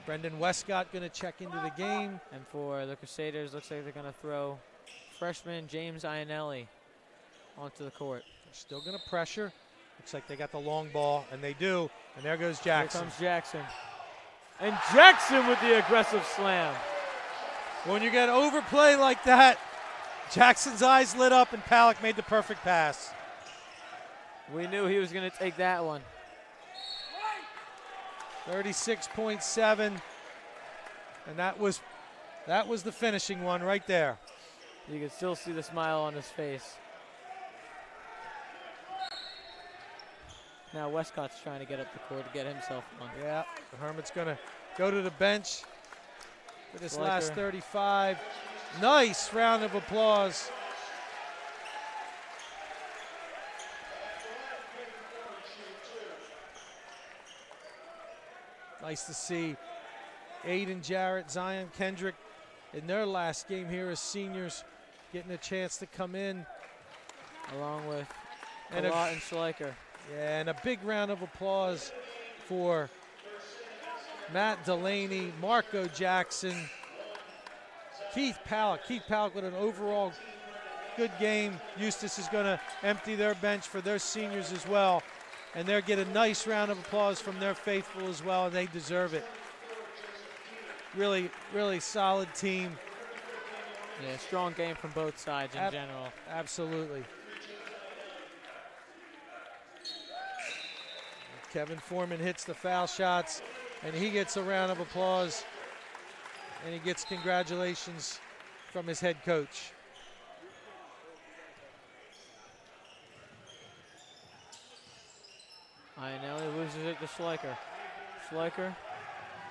Brendan Westcott going to check into the game. And for the Crusaders, looks like they're going to throw freshman James Iannelli onto the court. They're still going to pressure. Looks like they got the long ball, and they do. And there goes Jackson. Here comes Jackson. And Jackson with the aggressive slam. When you get overplay like that, Jackson's eyes lit up, and Palak made the perfect pass. We knew he was going to take that one. 36.7, and that was the finishing one right there. You can still see the smile on his face. Now Westcott's trying to get up the court to get himself one. Yeah, the Hermit's going to go to the bench for this last 35. Nice round of applause. Nice to see Aiden Jarrett, Zion Kendrick in their last game here as seniors getting a chance to come in. Along with Kalot and Schleicher. Yeah, and a big round of applause for Matt Delaney, Marco Jackson, Keith Palak. Keith Palak with an overall good game. Eustace is going to empty their bench for their seniors as well. And they'll get a nice round of applause from their faithful as well, and they deserve it. Really, really solid team. Yeah, strong game from both sides in general. Absolutely. Kevin Foreman hits the foul shots, and he gets a round of applause, and he gets congratulations from his head coach. Iannelli loses it to Schleicher. Schleicher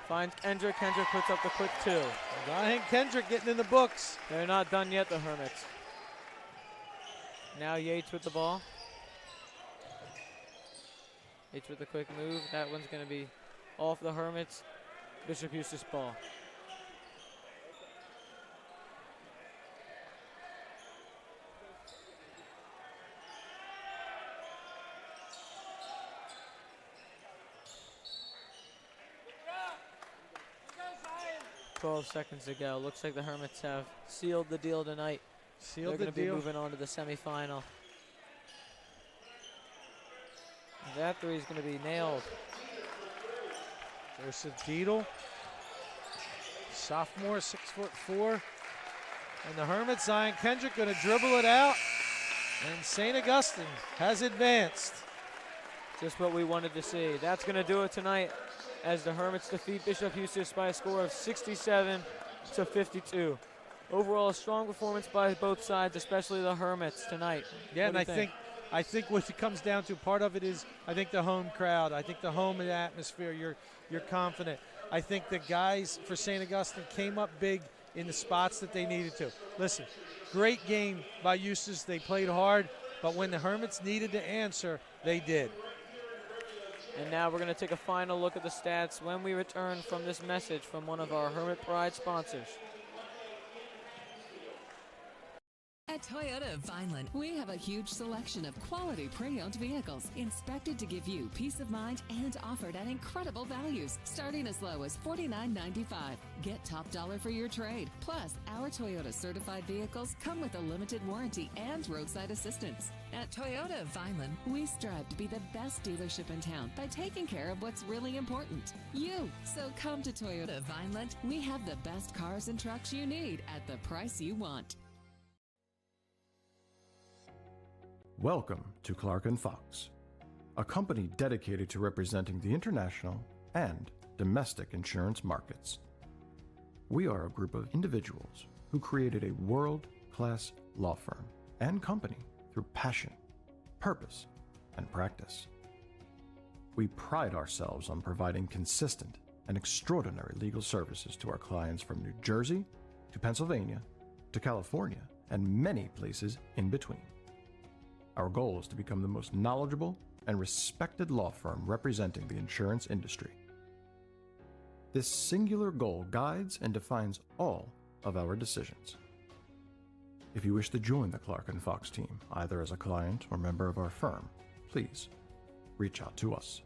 finds Kendrick. Kendrick puts up the quick two. Zion Kendrick getting in the books. They're not done yet, the Hermits. Now Yates with the ball. Yates with a quick move. That one's going to be off the Hermits. Bishop Eustace ball. "12 seconds to go. Looks like the Hermits have sealed the deal tonight. Sealed the deal. They're going to be moving on to the semifinal. That three is going to be nailed. There's Deedle, sophomore, 6'4". And the Hermits, Zion Kendrick going to dribble it out. And St. Augustine has advanced. Just what we wanted to see. That's going to do it tonight as the Hermits defeat Bishop Eustace by a score of 67-52. Overall, a strong performance by both sides, especially the Hermits tonight. Yeah, and I think what it comes down to, part of it is, I think the home crowd. I think the home atmosphere, you're confident. I think the guys for St. Augustine came up big in the spots that they needed to. Listen, great game by Eustace. They played hard, but when the Hermits needed to answer, they did. And now we're going to take a final look at the stats when we return from this message from one of our Hermit Pride sponsors. At Toyota of Vineland, we have a huge selection of quality pre-owned vehicles inspected to give you peace of mind and offered at incredible values, starting as low as $49.95. Get top dollar for your trade. Plus, our Toyota certified vehicles come with a limited warranty and roadside assistance. At Toyota of Vineland, we strive to be the best dealership in town by taking care of what's really important, you. So come to Toyota of Vineland. We have the best cars and trucks you need at the price you want. Welcome to Clark & Fox, a company dedicated to representing the international and domestic insurance markets. We are a group of individuals who created a world-class law firm and company through passion, purpose, and practice. We pride ourselves on providing consistent and extraordinary legal services to our clients from New Jersey to Pennsylvania to California and many places in between. Our goal is to become the most knowledgeable and respected law firm representing the insurance industry. This singular goal guides and defines all of our decisions. If you wish to join the Clark & Fox team, either as a client or member of our firm, please reach out to us.